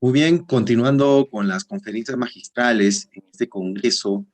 Muy bien, continuando con las conferencias magistrales en este congreso,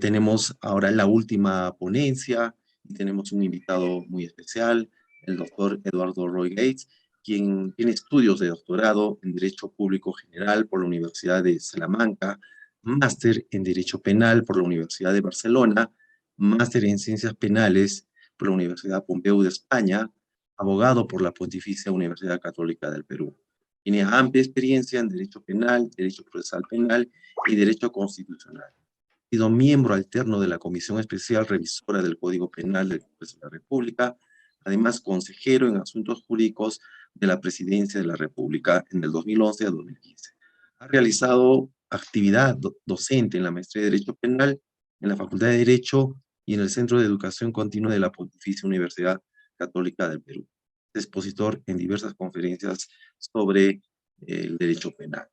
tenemos ahora la última ponencia y tenemos un invitado muy especial, el doctor Eduardo Roy Gates, quien tiene estudios de doctorado en Derecho Público General por la Universidad de Salamanca, máster en Derecho Penal por la Universidad de Barcelona, máster en Ciencias Penales por la Universidad Pompeu de España, abogado por la Pontificia Universidad Católica del Perú. Tiene amplia experiencia en Derecho Penal, Derecho Procesal Penal y Derecho Constitucional. Ha sido miembro alterno de la Comisión Especial Revisora del Código Penal del Congreso de la República, además consejero en asuntos jurídicos de la Presidencia de la República en el 2011 a 2015. Ha realizado actividad docente en la Maestría de Derecho Penal, en la Facultad de Derecho y en el Centro de Educación Continua de la Pontificia Universidad Católica del Perú. Es expositor en diversas conferencias sobre el derecho penal.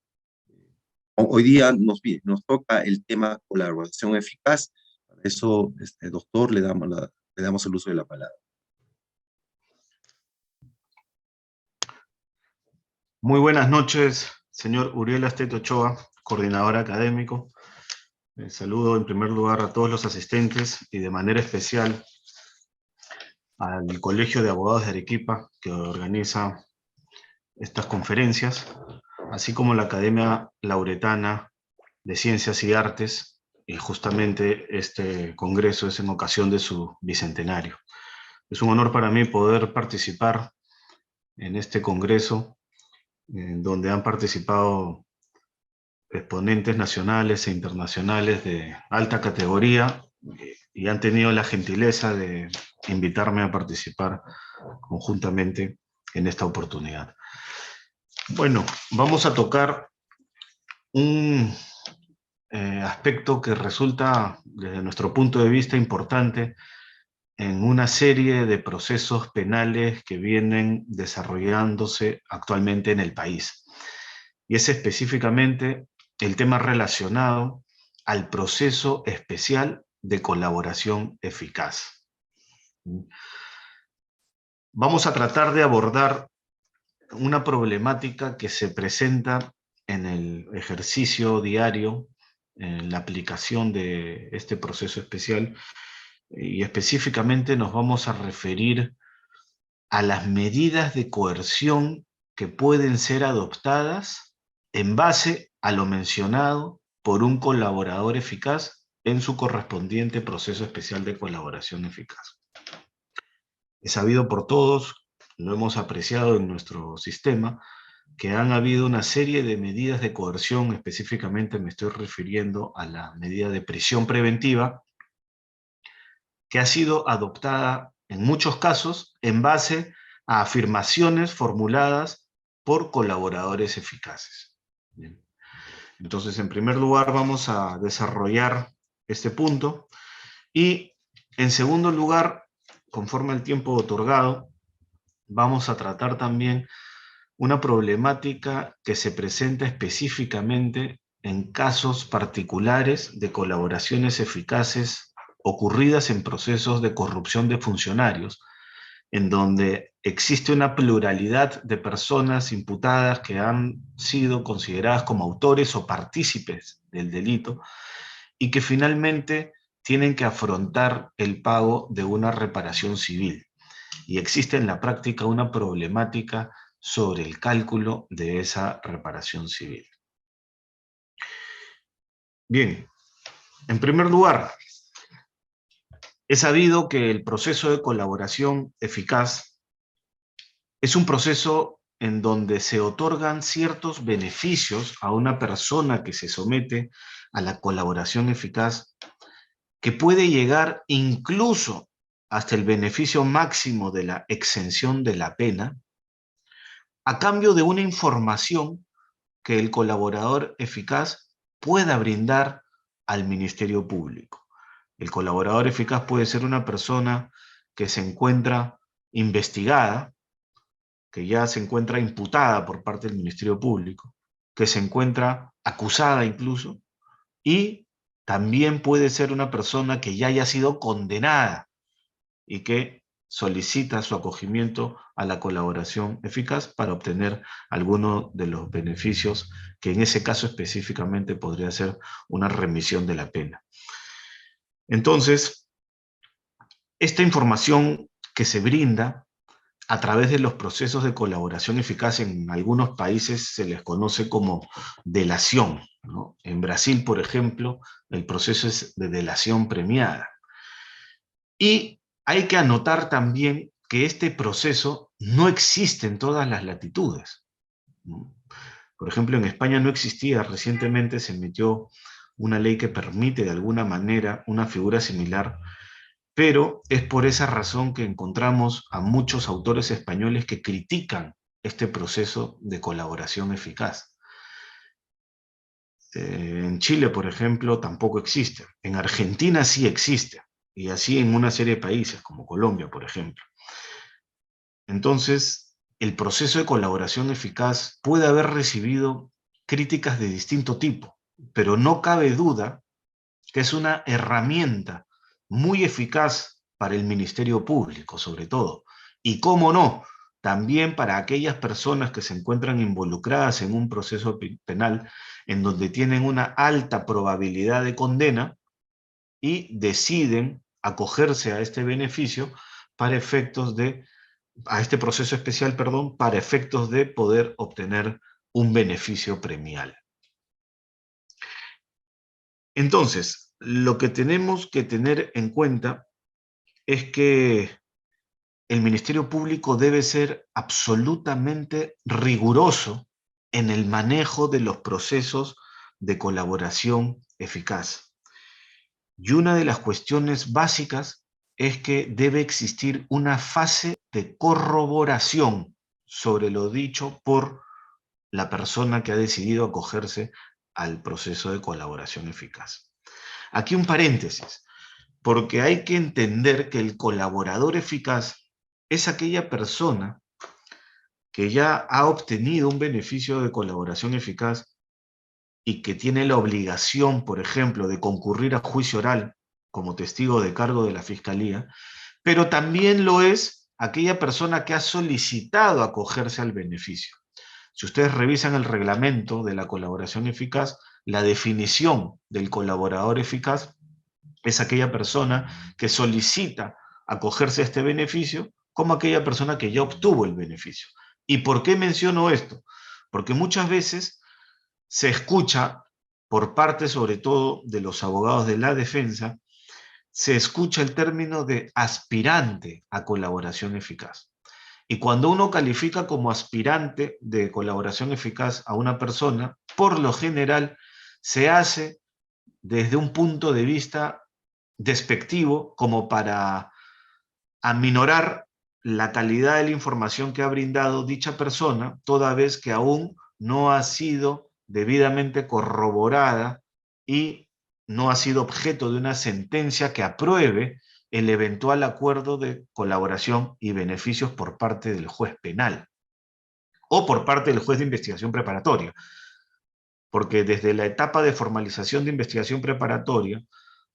Hoy día nos toca el tema colaboración eficaz. Para eso, doctor, le damos el uso de la palabra. Muy buenas noches, señor Uriel Astete Ochoa, coordinador académico. Saludo en primer lugar a todos los asistentes y de manera especial al Colegio de Abogados de Arequipa, que organiza estas conferencias, así como la Academia Lauretana de Ciencias y Artes, y justamente este congreso es en ocasión de su bicentenario. Es un honor para mí poder participar en este congreso, en donde han participado exponentes nacionales e internacionales de alta categoría y han tenido la gentileza de invitarme a participar conjuntamente en esta oportunidad. Bueno, vamos a tocar un aspecto que resulta, desde nuestro punto de vista, importante en una serie de procesos penales que vienen desarrollándose actualmente en el país. Y es específicamente el tema relacionado al proceso especial de colaboración eficaz. Vamos a tratar de abordar una problemática que se presenta en el ejercicio diario, en la aplicación de este proceso especial, y específicamente nos vamos a referir a las medidas de coerción que pueden ser adoptadas en base a lo mencionado por un colaborador eficaz en su correspondiente proceso especial de colaboración eficaz. Es sabido por todos, lo hemos apreciado en nuestro sistema, que han habido una serie de medidas de coerción, específicamente me estoy refiriendo a la medida de prisión preventiva, que ha sido adoptada en muchos casos en base a afirmaciones formuladas por colaboradores eficaces. Bien. Entonces, en primer lugar, vamos a desarrollar este punto y, en segundo lugar, conforme al tiempo otorgado, vamos a tratar también una problemática que se presenta específicamente en casos particulares de colaboraciones eficaces ocurridas en procesos de corrupción de funcionarios, en donde existe una pluralidad de personas imputadas que han sido consideradas como autores o partícipes del delito y que finalmente tienen que afrontar el pago de una reparación civil. Y existe en la práctica una problemática sobre el cálculo de esa reparación civil. Bien, en primer lugar, es sabido que el proceso de colaboración eficaz es un proceso en donde se otorgan ciertos beneficios a una persona que se somete a la colaboración eficaz, que puede llegar incluso hasta el beneficio máximo de la exención de la pena, a cambio de una información que el colaborador eficaz pueda brindar al Ministerio Público. El colaborador eficaz puede ser una persona que se encuentra investigada, que ya se encuentra imputada por parte del Ministerio Público, que se encuentra acusada incluso, y también puede ser una persona que ya haya sido condenada y que solicita su acogimiento a la colaboración eficaz para obtener alguno de los beneficios que en ese caso específicamente podría ser una remisión de la pena. Entonces, esta información que se brinda a través de los procesos de colaboración eficaz en algunos países se les conoce como delación, ¿no? En Brasil, por ejemplo, el proceso es de delación premiada. Y hay que anotar también que este proceso no existe en todas las latitudes, ¿no? Por ejemplo, en España no existía, recientemente se emitió una ley que permite de alguna manera una figura similar, pero es por esa razón que encontramos a muchos autores españoles que critican este proceso de colaboración eficaz. En Chile, por ejemplo, tampoco existe. En Argentina sí existe, y así en una serie de países, como Colombia, por ejemplo. Entonces, el proceso de colaboración eficaz puede haber recibido críticas de distinto tipo, pero no cabe duda que es una herramienta muy eficaz para el Ministerio Público, sobre todo. Y cómo no, también para aquellas personas que se encuentran involucradas en un proceso penal en donde tienen una alta probabilidad de condena y deciden acogerse a este beneficio para efectos de, a este proceso especial, perdón, para efectos de poder obtener un beneficio premial. Entonces, lo que tenemos que tener en cuenta es que el Ministerio Público debe ser absolutamente riguroso en el manejo de los procesos de colaboración eficaz. Y una de las cuestiones básicas es que debe existir una fase de corroboración sobre lo dicho por la persona que ha decidido acogerse al proceso de colaboración eficaz. Aquí un paréntesis, porque hay que entender que el colaborador eficaz es aquella persona que ya ha obtenido un beneficio de colaboración eficaz y que tiene la obligación, por ejemplo, de concurrir a juicio oral como testigo de cargo de la Fiscalía, pero también lo es aquella persona que ha solicitado acogerse al beneficio. Si ustedes revisan el reglamento de la colaboración eficaz, la definición del colaborador eficaz es aquella persona que solicita acogerse a este beneficio como aquella persona que ya obtuvo el beneficio. ¿Y por qué menciono esto? Porque muchas veces se escucha por parte sobre todo de los abogados de la defensa, se escucha el término de aspirante a colaboración eficaz. Y cuando uno califica como aspirante de colaboración eficaz a una persona, por lo general se hace desde un punto de vista despectivo, como para aminorar la calidad de la información que ha brindado dicha persona, toda vez que aún no ha sido debidamente corroborada y no ha sido objeto de una sentencia que apruebe el eventual acuerdo de colaboración y beneficios por parte del juez penal o por parte del juez de investigación preparatoria. Porque desde la etapa de formalización de investigación preparatoria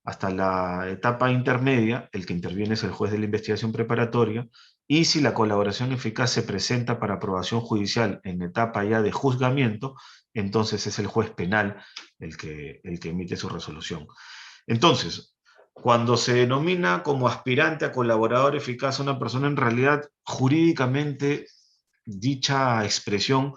hasta la etapa intermedia, el que interviene es el juez de la investigación preparatoria, y si la colaboración eficaz se presenta para aprobación judicial en etapa ya de juzgamiento, entonces es el juez penal el que emite su resolución. Entonces, cuando se denomina como aspirante a colaborador eficaz a una persona, en realidad, jurídicamente, dicha expresión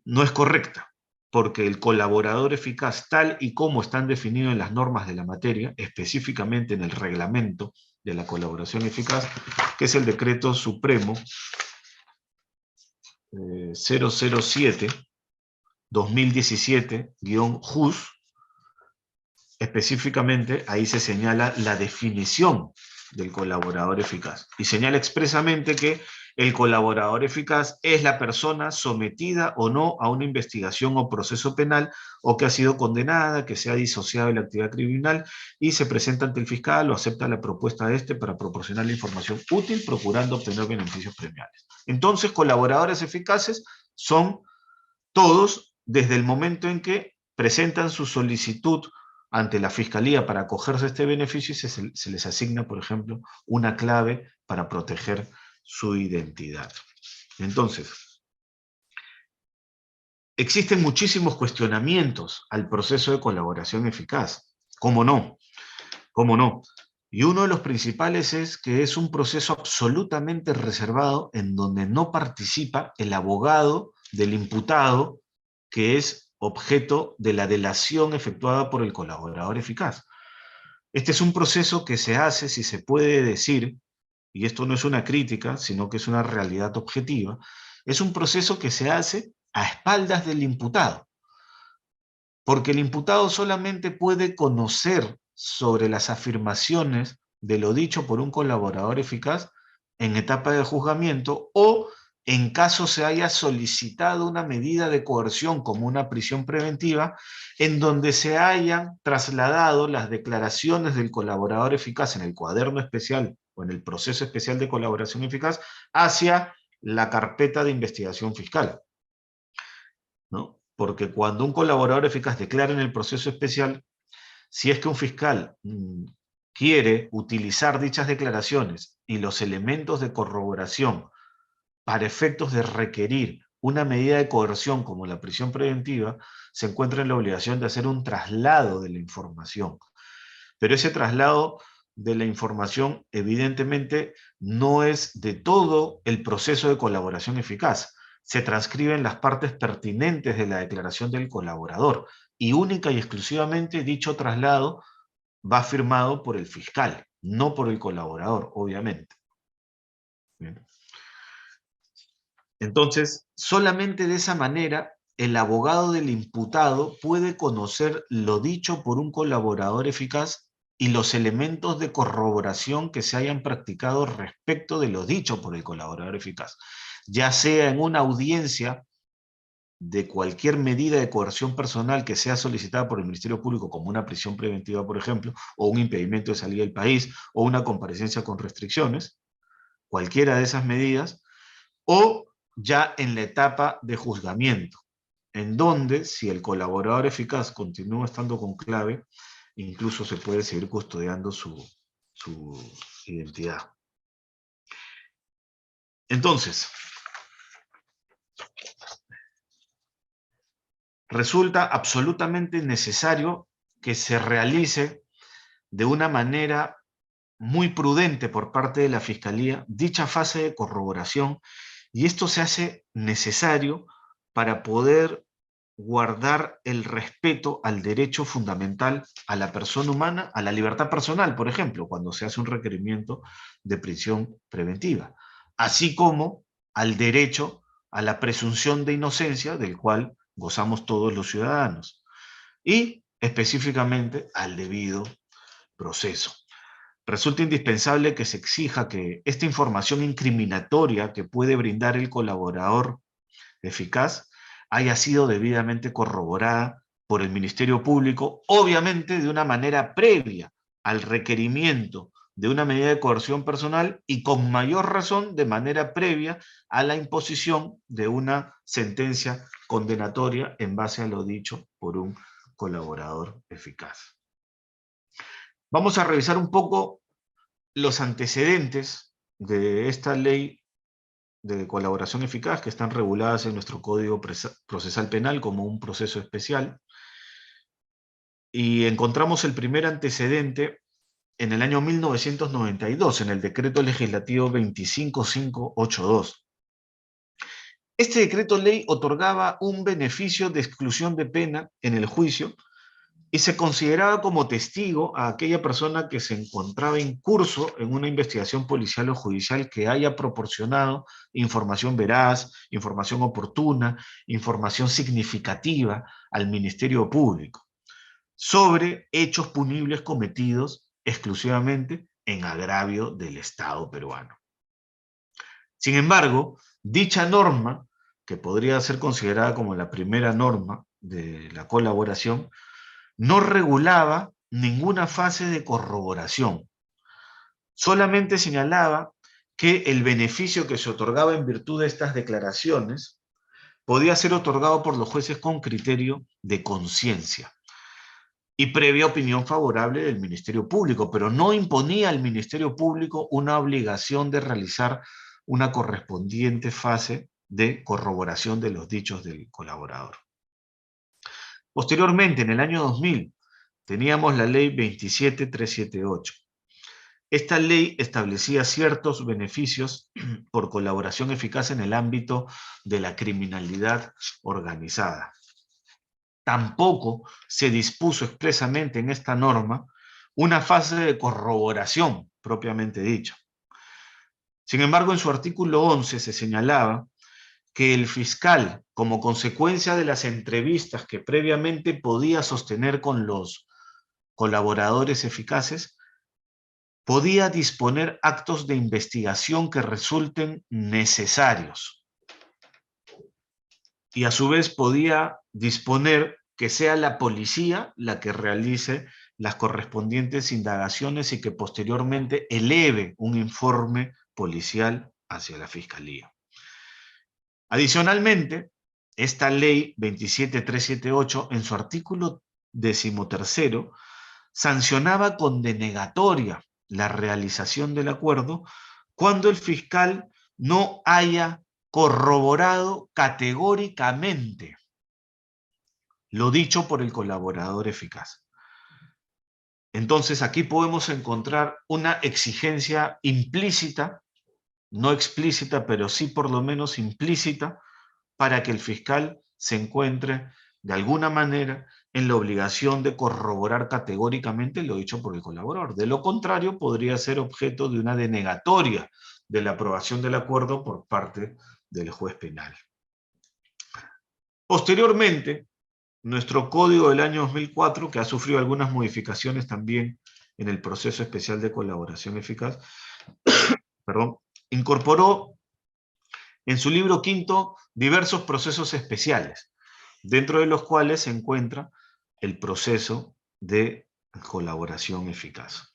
no es correcta, porque el colaborador eficaz, tal y como están definidos en las normas de la materia, específicamente en el reglamento de la colaboración eficaz, que es el Decreto Supremo 007-2017-JUS, específicamente ahí se señala la definición del colaborador eficaz y señala expresamente que el colaborador eficaz es la persona sometida o no a una investigación o proceso penal o que ha sido condenada, que se ha disociado de la actividad criminal y se presenta ante el fiscal o acepta la propuesta de este para proporcionar la información útil procurando obtener beneficios premiales. Entonces, colaboradores eficaces son todos desde el momento en que presentan su solicitud ante la Fiscalía para acogerse a este beneficio y se les asigna, por ejemplo, una clave para proteger su identidad. Entonces, existen muchísimos cuestionamientos al proceso de colaboración eficaz. ¿Cómo no? ¿Cómo no? Y uno de los principales es que es un proceso absolutamente reservado en donde no participa el abogado del imputado que es objeto de la delación efectuada por el colaborador eficaz. Este es un proceso que se hace, si se puede decir, y esto no es una crítica, sino que es una realidad objetiva, es un proceso que se hace a espaldas del imputado, porque el imputado solamente puede conocer sobre las afirmaciones de lo dicho por un colaborador eficaz en etapa de juzgamiento o en caso se haya solicitado una medida de coerción como una prisión preventiva en donde se hayan trasladado las declaraciones del colaborador eficaz en el cuaderno especial o en el proceso especial de colaboración eficaz hacia la carpeta de investigación fiscal, ¿no? Porque cuando un colaborador eficaz declara en el proceso especial, si es que un fiscal quiere utilizar dichas declaraciones y los elementos de corroboración para efectos de requerir una medida de coerción como la prisión preventiva, se encuentra en la obligación de hacer un traslado de la información. Pero ese traslado de la información evidentemente no es de todo el proceso de colaboración eficaz. Se transcriben las partes pertinentes de la declaración del colaborador y única y exclusivamente dicho traslado va firmado por el fiscal, no por el colaborador, obviamente. Bien. Entonces, solamente de esa manera el abogado del imputado puede conocer lo dicho por un colaborador eficaz y los elementos de corroboración que se hayan practicado respecto de lo dicho por el colaborador eficaz, ya sea en una audiencia de cualquier medida de coerción personal que sea solicitada por el Ministerio Público, como una prisión preventiva, por ejemplo, o un impedimento de salida del país, o una comparecencia con restricciones, cualquiera de esas medidas, o ya en la etapa de juzgamiento, en donde, si el colaborador eficaz continúa estando con clave, incluso se puede seguir custodiando su identidad. Entonces, resulta absolutamente necesario que se realice de una manera muy prudente por parte de la Fiscalía dicha fase de corroboración, y esto se hace necesario para poder guardar el respeto al derecho fundamental a la persona humana, a la libertad personal, por ejemplo, cuando se hace un requerimiento de prisión preventiva, así como al derecho a la presunción de inocencia del cual gozamos todos los ciudadanos, y específicamente al debido proceso. Resulta indispensable que se exija que esta información incriminatoria que puede brindar el colaborador eficaz haya sido debidamente corroborada por el Ministerio Público, obviamente de una manera previa al requerimiento de una medida de coerción personal y con mayor razón de manera previa a la imposición de una sentencia condenatoria en base a lo dicho por un colaborador eficaz. Vamos a revisar un poco los antecedentes de esta ley de colaboración eficaz que están reguladas en nuestro Código Procesal Penal como un proceso especial. Y encontramos el primer antecedente en el año 1992, en el Decreto Legislativo 25582. Este decreto ley otorgaba un beneficio de exclusión de pena en el juicio y se consideraba como testigo a aquella persona que se encontraba en curso en una investigación policial o judicial que haya proporcionado información veraz, información oportuna, información significativa al Ministerio Público sobre hechos punibles cometidos exclusivamente en agravio del Estado peruano. Sin embargo, dicha norma, que podría ser considerada como la primera norma de la colaboración, no regulaba ninguna fase de corroboración. Solamente señalaba que el beneficio que se otorgaba en virtud de estas declaraciones podía ser otorgado por los jueces con criterio de conciencia. y previa opinión favorable del Ministerio Público, pero no imponía al Ministerio Público una obligación de realizar una correspondiente fase de corroboración de los dichos del colaborador. Posteriormente, en el año 2000, teníamos la ley 27378. Esta ley establecía ciertos beneficios por colaboración eficaz en el ámbito de la criminalidad organizada. Tampoco se dispuso expresamente en esta norma una fase de corroboración propiamente dicha. Sin embargo, en su artículo 11 se señalaba que el fiscal, como consecuencia de las entrevistas que previamente podía sostener con los colaboradores eficaces, podía disponer actos de investigación que resulten necesarios. Y a su vez podía disponer que sea la policía la que realice las correspondientes indagaciones y que posteriormente eleve un informe policial hacia la Fiscalía. Adicionalmente, esta ley 27378, en su artículo 13, sancionaba con denegatoria la realización del acuerdo cuando el fiscal no haya corroborado categóricamente lo dicho por el colaborador eficaz. Entonces aquí podemos encontrar una exigencia implícita, no explícita, pero sí por lo menos implícita, para que el fiscal se encuentre de alguna manera en la obligación de corroborar categóricamente lo dicho por el colaborador. De lo contrario, podría ser objeto de una denegatoria de la aprobación del acuerdo por parte del juez penal. Posteriormente, nuestro código del año 2004, que ha sufrido algunas modificaciones también en el proceso especial de colaboración eficaz, incorporó en su libro quinto diversos procesos especiales, dentro de los cuales se encuentra el proceso de colaboración eficaz.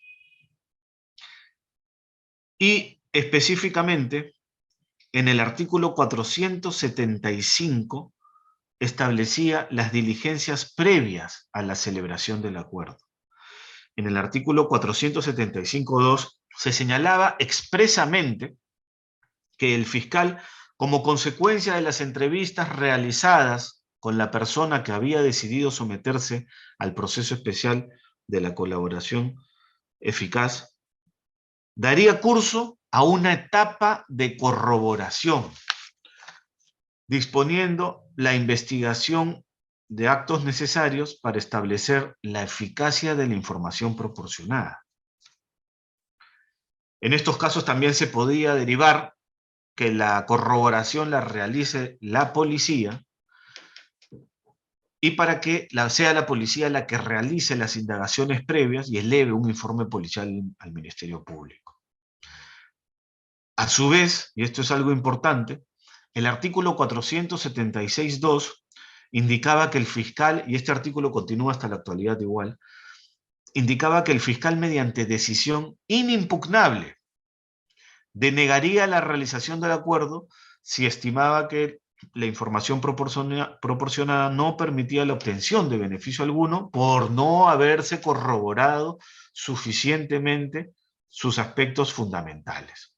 Y específicamente, en el artículo 475 establecía las diligencias previas a la celebración del acuerdo. En el artículo 475.2 se señalaba expresamente que el fiscal, como consecuencia de las entrevistas realizadas con la persona que había decidido someterse al proceso especial de la colaboración eficaz, daría curso a una etapa de corroboración, disponiendo la investigación de actos necesarios para establecer la eficacia de la información proporcionada. En estos casos también se podía derivar que la corroboración la realice la policía y para que sea la policía la que realice las indagaciones previas y eleve un informe policial al Ministerio Público. A su vez, y esto es algo importante, el artículo 476.2 indicaba que el fiscal, y este artículo continúa hasta la actualidad igual, indicaba que el fiscal mediante decisión inimpugnable denegaría la realización del acuerdo si estimaba que la información proporcionada no permitía la obtención de beneficio alguno por no haberse corroborado suficientemente sus aspectos fundamentales.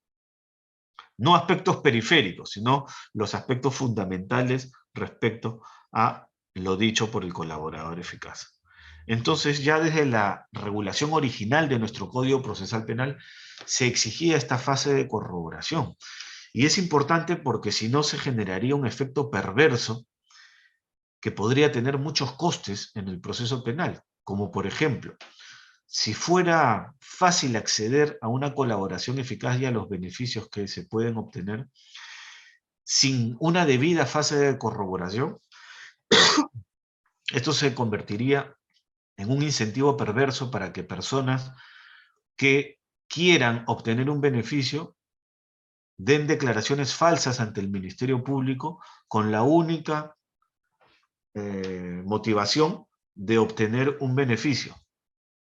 No aspectos periféricos, sino los aspectos fundamentales respecto a lo dicho por el colaborador eficaz. Entonces, ya desde la regulación original de nuestro Código Procesal Penal se exigía esta fase de corroboración. Y es importante porque si no se generaría un efecto perverso que podría tener muchos costes en el proceso penal, como por ejemplo, si fuera fácil acceder a una colaboración eficaz y a los beneficios que se pueden obtener, sin una debida fase de corroboración, esto se convertiría en un incentivo perverso para que personas que quieran obtener un beneficio den declaraciones falsas ante el Ministerio Público con la única motivación de obtener un beneficio,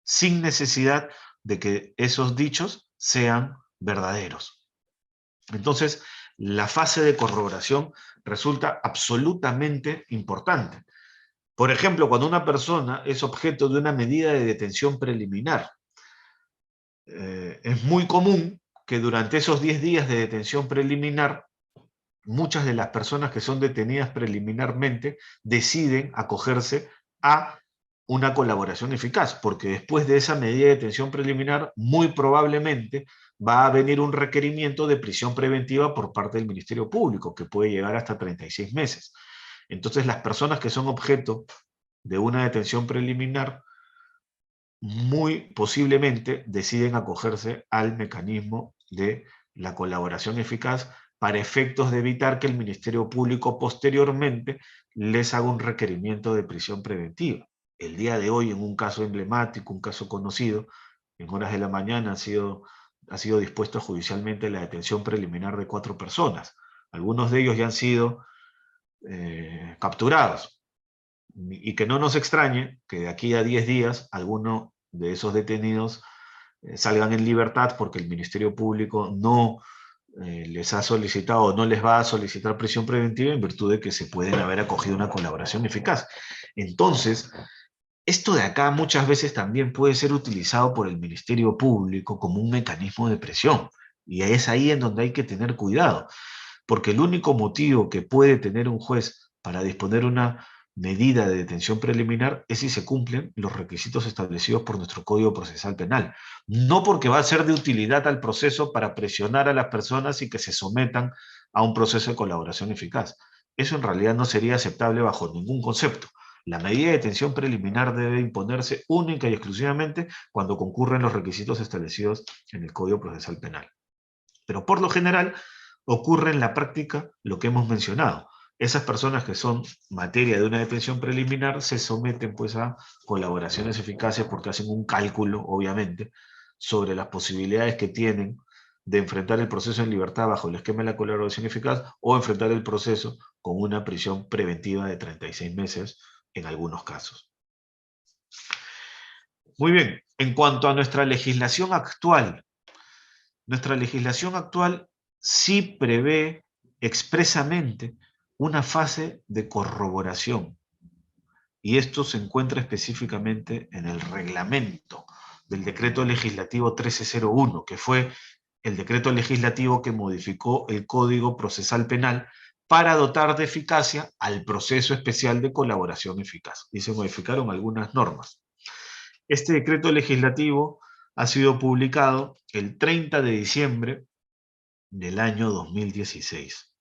sin necesidad de que esos dichos sean verdaderos. Entonces, la fase de corroboración resulta absolutamente importante. Por ejemplo, cuando una persona es objeto de una medida de detención preliminar, es muy común que durante esos 10 días de detención preliminar, muchas de las personas que son detenidas preliminarmente deciden acogerse a una colaboración eficaz, porque después de esa medida de detención preliminar, muy probablemente va a venir un requerimiento de prisión preventiva por parte del Ministerio Público, que puede llegar hasta 36 meses. Entonces, las personas que son objeto de una detención preliminar, muy posiblemente deciden acogerse al mecanismo de la colaboración eficaz para efectos de evitar que el Ministerio Público posteriormente les haga un requerimiento de prisión preventiva. El día de hoy, en un caso emblemático, un caso conocido, en horas de la mañana ha sido dispuesto judicialmente la detención preliminar de 4 personas. Algunos de ellos ya han sido capturados. Y que no nos extrañe que de aquí a 10 días alguno de esos detenidos salgan en libertad porque el Ministerio Público no les ha solicitado, no les va a solicitar prisión preventiva en virtud de que se pueden haber acogido a una colaboración eficaz. Entonces, esto de acá muchas veces también puede ser utilizado por el Ministerio Público como un mecanismo de presión. Y es ahí en donde hay que tener cuidado, porque el único motivo que puede tener un juez para disponer una medida de detención preliminar es si se cumplen los requisitos establecidos por nuestro Código Procesal Penal. No porque va a ser de utilidad al proceso para presionar a las personas y que se sometan a un proceso de colaboración eficaz. Eso en realidad no sería aceptable bajo ningún concepto. La medida de detención preliminar debe imponerse única y exclusivamente cuando concurren los requisitos establecidos en el Código Procesal Penal. Pero por lo general ocurre en la práctica lo que hemos mencionado. Esas personas que son materia de una detención preliminar se someten pues a colaboraciones eficaces porque hacen un cálculo, obviamente, sobre las posibilidades que tienen de enfrentar el proceso en libertad bajo el esquema de la colaboración eficaz o enfrentar el proceso con una prisión preventiva de 36 meses en algunos casos. Muy bien, en cuanto a nuestra legislación actual sí prevé expresamente una fase de corroboración, y esto se encuentra específicamente en el reglamento del Decreto Legislativo 1301, que fue el decreto legislativo que modificó el Código Procesal Penal para dotar de eficacia al proceso especial de colaboración eficaz. Y se modificaron algunas normas. Este decreto legislativo ha sido publicado el 30 de diciembre del año 2016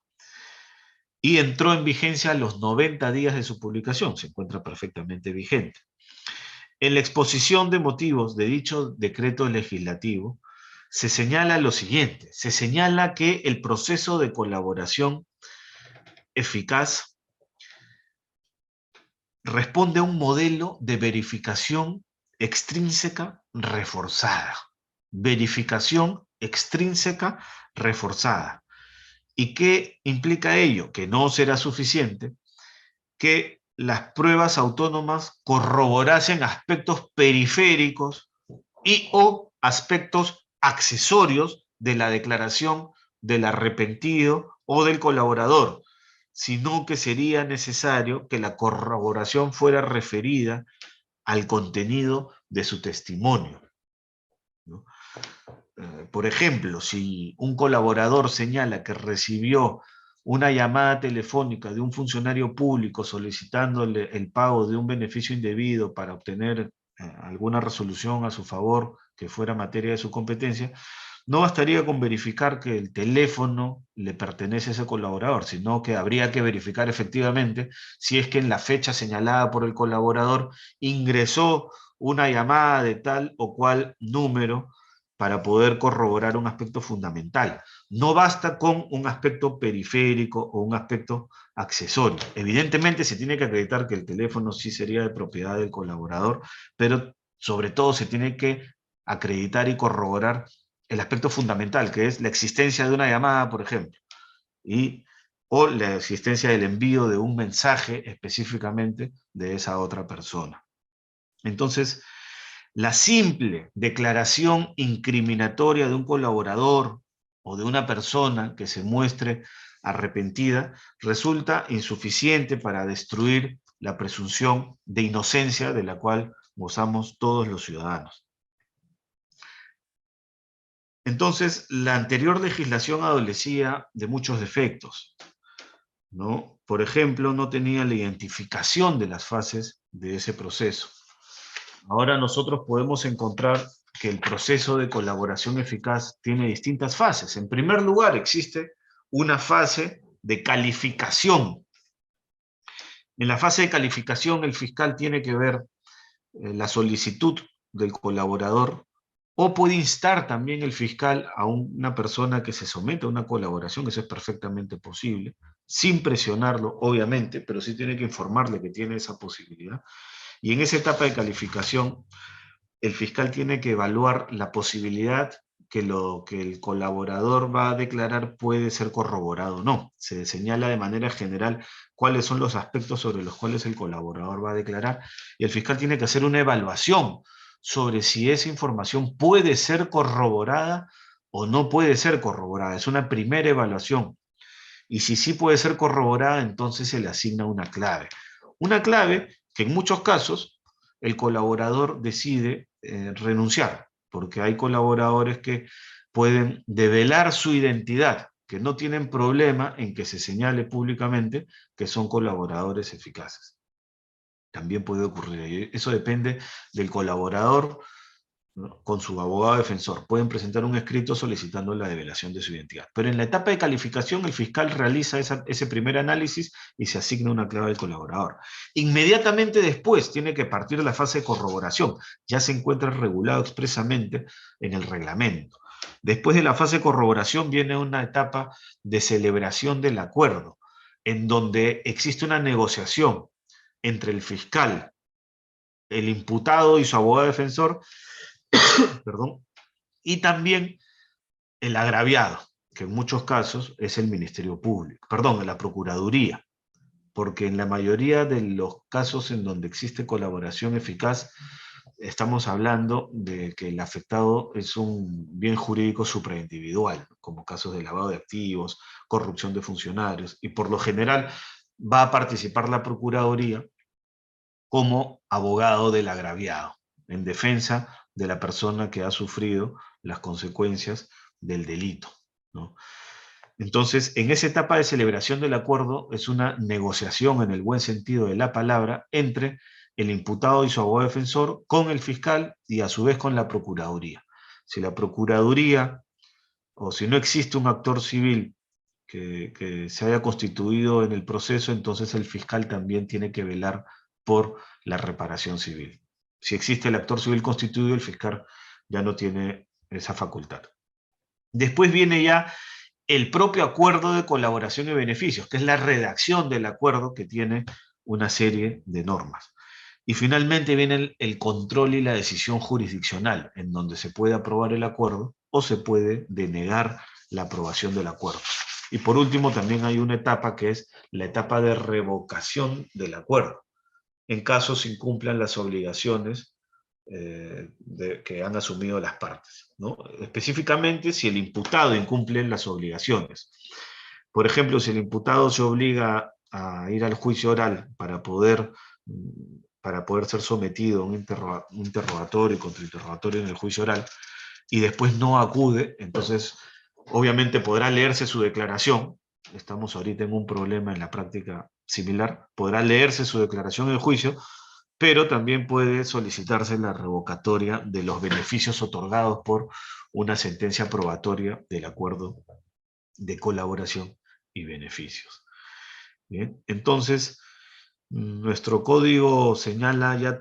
y entró en vigencia a los 90 días de su publicación. Se encuentra perfectamente vigente. En la exposición de motivos de dicho decreto legislativo se señala lo siguiente: se señala que el proceso de colaboración eficaz responde a un modelo de verificación extrínseca reforzada. Verificación extrínseca reforzada. ¿Y qué implica ello? Que no será suficiente que las pruebas autónomas corroborasen aspectos periféricos y o aspectos accesorios de la declaración del arrepentido o del colaborador, sino que sería necesario que la corroboración fuera referida al contenido de su testimonio, ¿no? Por ejemplo, si un colaborador señala que recibió una llamada telefónica de un funcionario público solicitándole el pago de un beneficio indebido para obtener alguna resolución a su favor que fuera materia de su competencia, no bastaría con verificar que el teléfono le pertenece a ese colaborador, sino que habría que verificar efectivamente si es que en la fecha señalada por el colaborador ingresó una llamada de tal o cual número para poder corroborar un aspecto fundamental. No basta con un aspecto periférico o un aspecto accesorio. Evidentemente se tiene que acreditar que el teléfono sí sería de propiedad del colaborador, pero sobre todo se tiene que acreditar y corroborar el aspecto fundamental, que es la existencia de una llamada, por ejemplo, o la existencia del envío de un mensaje específicamente de esa otra persona. Entonces, la simple declaración incriminatoria de un colaborador o de una persona que se muestre arrepentida resulta insuficiente para destruir la presunción de inocencia de la cual gozamos todos los ciudadanos. Entonces, la anterior legislación adolecía de muchos defectos, ¿no? Por ejemplo, no tenía la identificación de las fases de ese proceso. Ahora nosotros podemos encontrar que el proceso de colaboración eficaz tiene distintas fases. En primer lugar, existe una fase de calificación. En la fase de calificación, el fiscal tiene que ver la solicitud del colaborador, o puede instar también el fiscal a una persona que se someta a una colaboración, eso es perfectamente posible, sin presionarlo, obviamente, pero sí tiene que informarle que tiene esa posibilidad. Y en esa etapa de calificación, el fiscal tiene que evaluar la posibilidad que lo que el colaborador va a declarar puede ser corroborado o no. Se señala de manera general cuáles son los aspectos sobre los cuales el colaborador va a declarar, y el fiscal tiene que hacer una evaluación sobre si esa información puede ser corroborada o no puede ser corroborada. Es una primera evaluación. Y si sí puede ser corroborada, entonces se le asigna una clave. Una clave que en muchos casos el colaborador decide renunciar, porque hay colaboradores que pueden develar su identidad, que no tienen problema en que se señale públicamente que son colaboradores eficaces. También puede ocurrir. Eso depende del colaborador, ¿no?, con su abogado defensor. Pueden presentar un escrito solicitando la develación de su identidad. Pero en la etapa de calificación, el fiscal realiza ese primer análisis y se asigna una clave al colaborador. Inmediatamente después tiene que partir la fase de corroboración. Ya se encuentra regulado expresamente en el reglamento. Después de la fase de corroboración viene una etapa de celebración del acuerdo, en donde existe una negociación entre el fiscal, el imputado y su abogado defensor, perdón, y también el agraviado, que en muchos casos es el Ministerio Público, perdón, la Procuraduría, porque en la mayoría de los casos en donde existe colaboración eficaz, estamos hablando de que el afectado es un bien jurídico supraindividual, como casos de lavado de activos, corrupción de funcionarios, y por lo general va a participar la Procuraduría como abogado del agraviado, en defensa de la persona que ha sufrido las consecuencias del delito, ¿no? Entonces, en esa etapa de celebración del acuerdo es una negociación en el buen sentido de la palabra entre el imputado y su abogado defensor con el fiscal y a su vez con la Procuraduría. Si la Procuraduría, o si no existe un actor civil que se haya constituido en el proceso, entonces el fiscal también tiene que velar por la reparación civil. Si existe el actor civil constituido, el fiscal ya no tiene esa facultad. Después viene ya el propio acuerdo de colaboración y beneficios, que es la redacción del acuerdo, que tiene una serie de normas. Y finalmente viene el control y la decisión jurisdiccional, en donde se puede aprobar el acuerdo o se puede denegar la aprobación del acuerdo. Y por último también hay una etapa que es la etapa de revocación del acuerdo, en caso se incumplan las obligaciones que han asumido las partes, ¿no? Específicamente si el imputado incumple las obligaciones. Por ejemplo, si el imputado se obliga a ir al juicio oral para poder ser sometido a un interrogatorio y contrainterrogatorio en el juicio oral, y después no acude, entonces obviamente podrá leerse su declaración. Estamos ahorita en un problema en la práctica similar. Podrá leerse su declaración en el juicio, pero también puede solicitarse la revocatoria de los beneficios otorgados por una sentencia probatoria del acuerdo de colaboración y beneficios. Bien, entonces nuestro código señala ya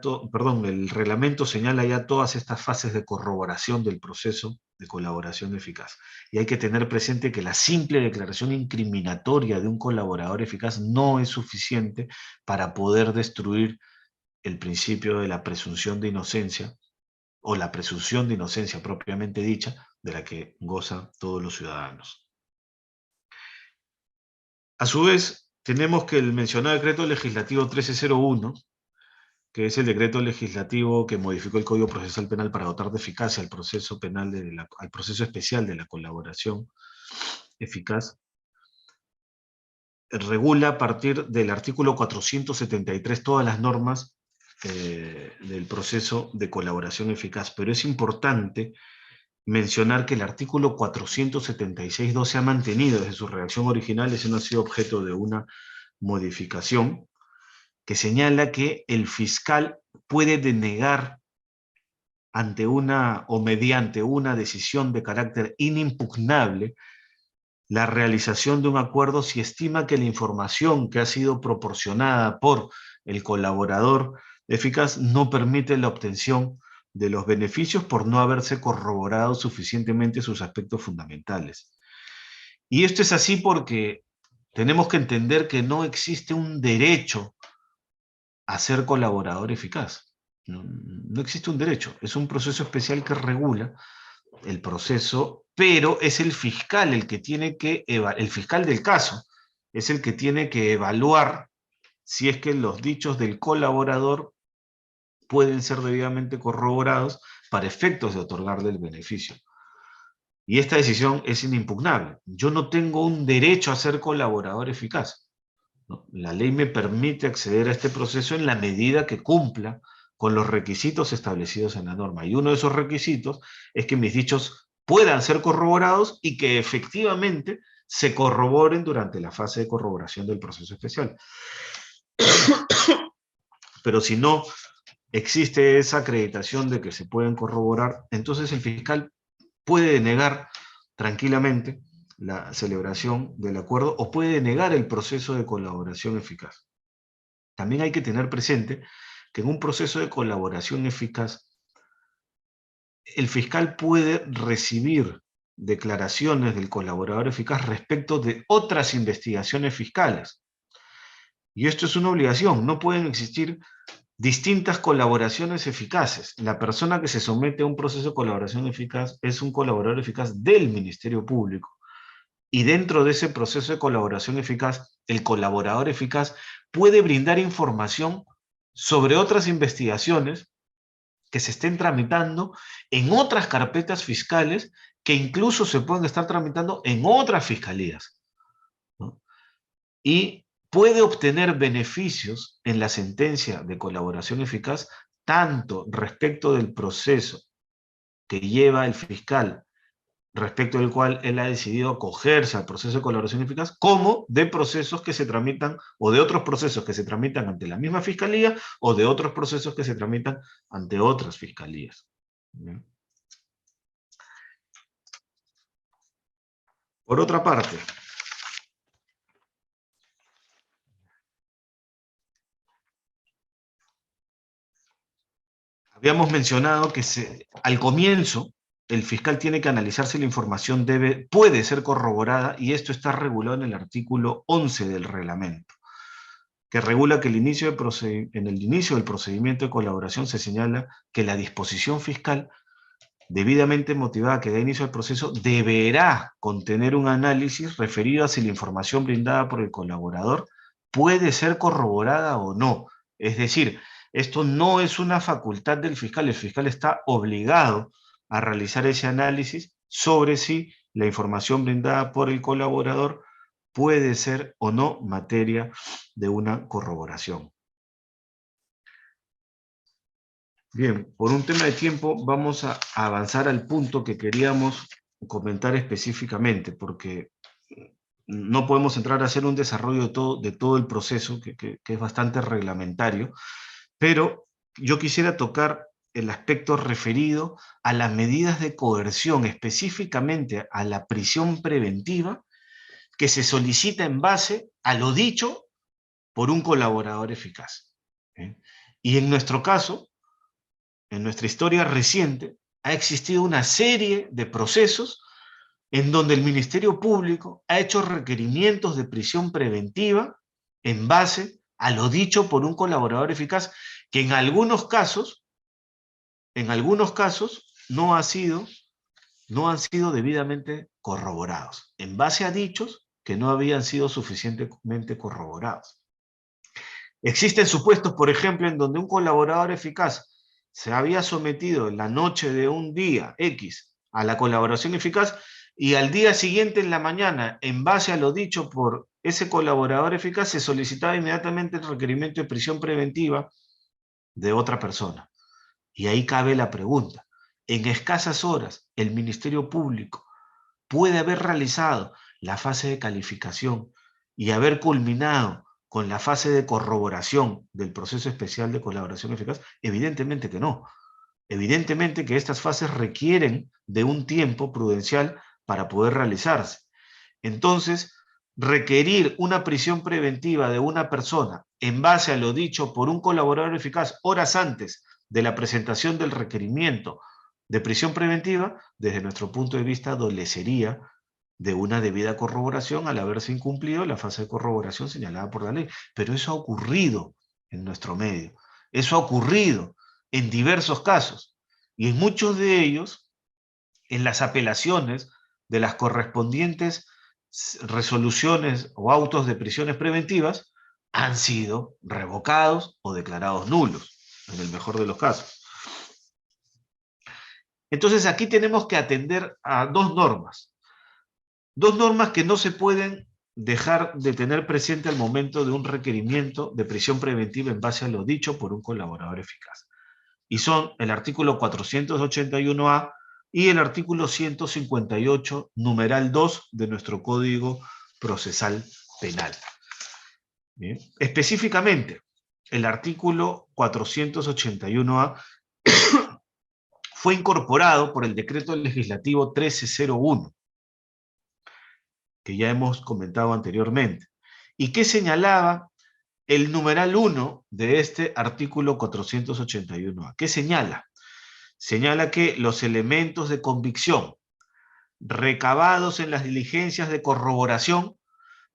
el reglamento señala ya todas estas fases de corroboración del proceso de colaboración eficaz. Y hay que tener presente que la simple declaración incriminatoria de un colaborador eficaz no es suficiente para poder destruir el principio de la presunción de inocencia, o la presunción de inocencia propiamente dicha, de la que gozan todos los ciudadanos. A su vez, tenemos que el mencionado decreto legislativo 1301, que es el decreto legislativo que modificó el Código Procesal Penal para dotar de eficacia al proceso penal al proceso especial de la colaboración eficaz, regula a partir del artículo 473 todas las normas del proceso de colaboración eficaz, pero es importante mencionar que el artículo 476.2 se ha mantenido desde su redacción original, ese no ha sido objeto de una modificación, que señala que el fiscal puede denegar ante una o mediante una decisión de carácter inimpugnable la realización de un acuerdo si estima que la información que ha sido proporcionada por el colaborador eficaz no permite la obtención de los beneficios por no haberse corroborado suficientemente sus aspectos fundamentales. Y esto es así porque tenemos que entender que no existe un derecho a ser colaborador eficaz. No existe un derecho, es un proceso especial que regula el proceso, pero es el fiscal el que tiene que, el fiscal del caso, es el que tiene que evaluar si es que los dichos del colaborador pueden ser debidamente corroborados para efectos de otorgarle el beneficio. Y esta decisión es inimpugnable. Yo no tengo un derecho a ser colaborador eficaz, ¿no? La ley me permite acceder a este proceso en la medida que cumpla con los requisitos establecidos en la norma. Y uno de esos requisitos es que mis dichos puedan ser corroborados y que efectivamente se corroboren durante la fase de corroboración del proceso especial. Pero si no existe esa acreditación de que se pueden corroborar, entonces el fiscal puede denegar tranquilamente la celebración del acuerdo o puede denegar el proceso de colaboración eficaz. También hay que tener presente que en un proceso de colaboración eficaz, el fiscal puede recibir declaraciones del colaborador eficaz respecto de otras investigaciones fiscales. Y esto es una obligación, no pueden existir distintas colaboraciones eficaces. La persona que se somete a un proceso de colaboración eficaz es un colaborador eficaz del Ministerio Público. Y dentro de ese proceso de colaboración eficaz, el colaborador eficaz puede brindar información sobre otras investigaciones que se estén tramitando en otras carpetas fiscales que incluso se pueden estar tramitando en otras fiscalías, ¿no? Y puede obtener beneficios en la sentencia de colaboración eficaz tanto respecto del proceso que lleva el fiscal, respecto del cual él ha decidido acogerse al proceso de colaboración eficaz, como de procesos que se tramitan, o de otros procesos que se tramitan ante la misma fiscalía, o de otros procesos que se tramitan ante otras fiscalías. ¿Bien? Por otra parte, habíamos mencionado que al comienzo el fiscal tiene que analizar si la información puede ser corroborada, y esto está regulado en el artículo 11 del reglamento, que regula que en el inicio del procedimiento de colaboración se señala que la disposición fiscal debidamente motivada que da inicio al proceso deberá contener un análisis referido a si la información brindada por el colaborador puede ser corroborada o no. Es decir, esto no es una facultad del fiscal, el fiscal está obligado a realizar ese análisis sobre si la información brindada por el colaborador puede ser o no materia de una corroboración. Bien, por un tema de tiempo vamos a avanzar al punto que queríamos comentar específicamente, porque no podemos entrar a hacer un desarrollo de todo el proceso, que es bastante reglamentario, pero yo quisiera tocar el aspecto referido a las medidas de coerción, específicamente a la prisión preventiva, que se solicita en base a lo dicho por un colaborador eficaz. Y en nuestro caso, en nuestra historia reciente, ha existido una serie de procesos en donde el Ministerio Público ha hecho requerimientos de prisión preventiva en base a lo dicho por un colaborador eficaz, que en algunos casos no han sido debidamente corroborados, en base a dichos que no habían sido suficientemente corroborados. Existen supuestos, por ejemplo, en donde un colaborador eficaz se había sometido en la noche de un día X a la colaboración eficaz y al día siguiente en la mañana, en base a lo dicho por ese colaborador eficaz, se solicitaba inmediatamente el requerimiento de prisión preventiva de otra persona. Y ahí cabe la pregunta. En escasas horas, el Ministerio Público puede haber realizado la fase de calificación y haber culminado con la fase de corroboración del proceso especial de colaboración eficaz. Evidentemente que no. Evidentemente que estas fases requieren de un tiempo prudencial para poder realizarse. Entonces, requerir una prisión preventiva de una persona en base a lo dicho por un colaborador eficaz horas antes de la presentación del requerimiento de prisión preventiva, desde nuestro punto de vista, adolecería de una debida corroboración al haberse incumplido la fase de corroboración señalada por la ley. Pero eso ha ocurrido en nuestro medio. Eso ha ocurrido en diversos casos. Y en muchos de ellos, en las apelaciones de las correspondientes resoluciones o autos de prisiones preventivas, han sido revocados o declarados nulos, en el mejor de los casos. Entonces aquí tenemos que atender a dos normas que no se pueden dejar de tener presente al momento de un requerimiento de prisión preventiva en base a lo dicho por un colaborador eficaz. Y son el artículo 481A y el artículo 158, numeral 2 de nuestro Código Procesal Penal. Bien. Específicamente, el artículo 481A fue incorporado por el Decreto Legislativo 1301, que ya hemos comentado anteriormente, y que señalaba el numeral 1 de este artículo 481A. ¿Qué señala? Señala que los elementos de convicción recabados en las diligencias de corroboración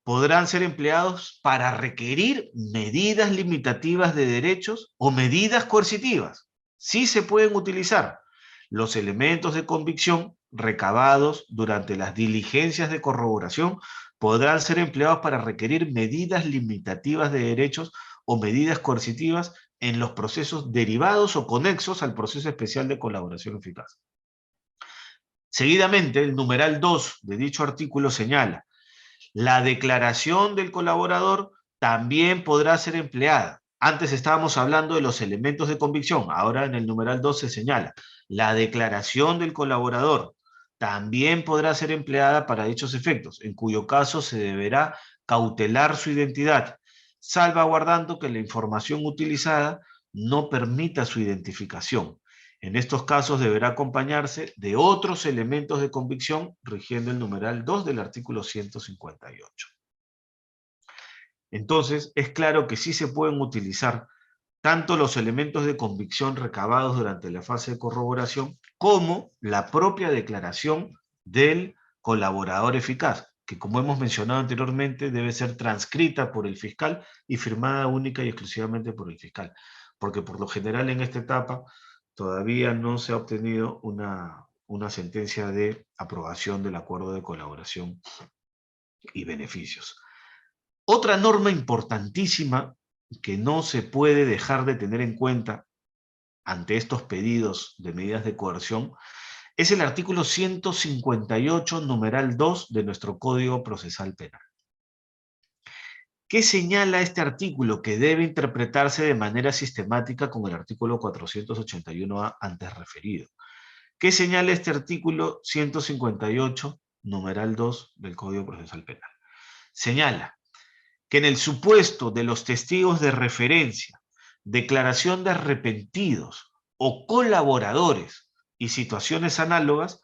podrán ser empleados para requerir medidas limitativas de derechos o medidas coercitivas. Sí se pueden utilizar los elementos de convicción recabados durante las diligencias de corroboración, podrán ser empleados para requerir medidas limitativas de derechos o medidas coercitivas en los procesos derivados o conexos al proceso especial de colaboración eficaz. Seguidamente, el numeral 2 de dicho artículo señala: la declaración del colaborador también podrá ser empleada. Antes estábamos hablando de los elementos de convicción, ahora en el numeral 2 se señala: la declaración del colaborador también podrá ser empleada para dichos efectos, en cuyo caso se deberá cautelar su identidad, salvaguardando que la información utilizada no permita su identificación. En estos casos deberá acompañarse de otros elementos de convicción, rigiendo el numeral 2 del artículo 158. Entonces, es claro que sí se pueden utilizar tanto los elementos de convicción recabados durante la fase de corroboración como la propia declaración del colaborador eficaz, que, como hemos mencionado anteriormente, debe ser transcrita por el fiscal y firmada única y exclusivamente por el fiscal, porque por lo general en esta etapa todavía no se ha obtenido una sentencia de aprobación del acuerdo de colaboración y beneficios. Otra norma importantísima que no se puede dejar de tener en cuenta ante estos pedidos de medidas de coerción es el artículo 158, numeral 2 de nuestro Código Procesal Penal. ¿Qué señala este artículo que debe interpretarse de manera sistemática con el artículo 481A antes referido? ¿Qué señala este artículo 158, numeral 2 del Código Procesal Penal? Señala que en el supuesto de los testigos de referencia, declaración de arrepentidos o colaboradores y situaciones análogas,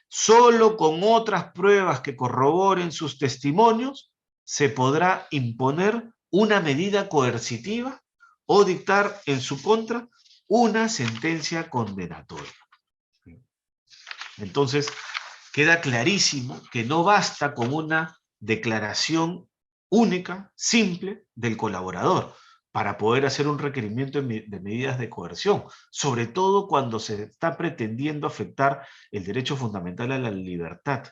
solo con otras pruebas que corroboren sus testimonios se podrá imponer una medida coercitiva o dictar en su contra una sentencia condenatoria. Entonces, queda clarísimo que no basta con una declaración única, simple, del colaborador para poder hacer un requerimiento de medidas de coerción, sobre todo cuando se está pretendiendo afectar el derecho fundamental a la libertad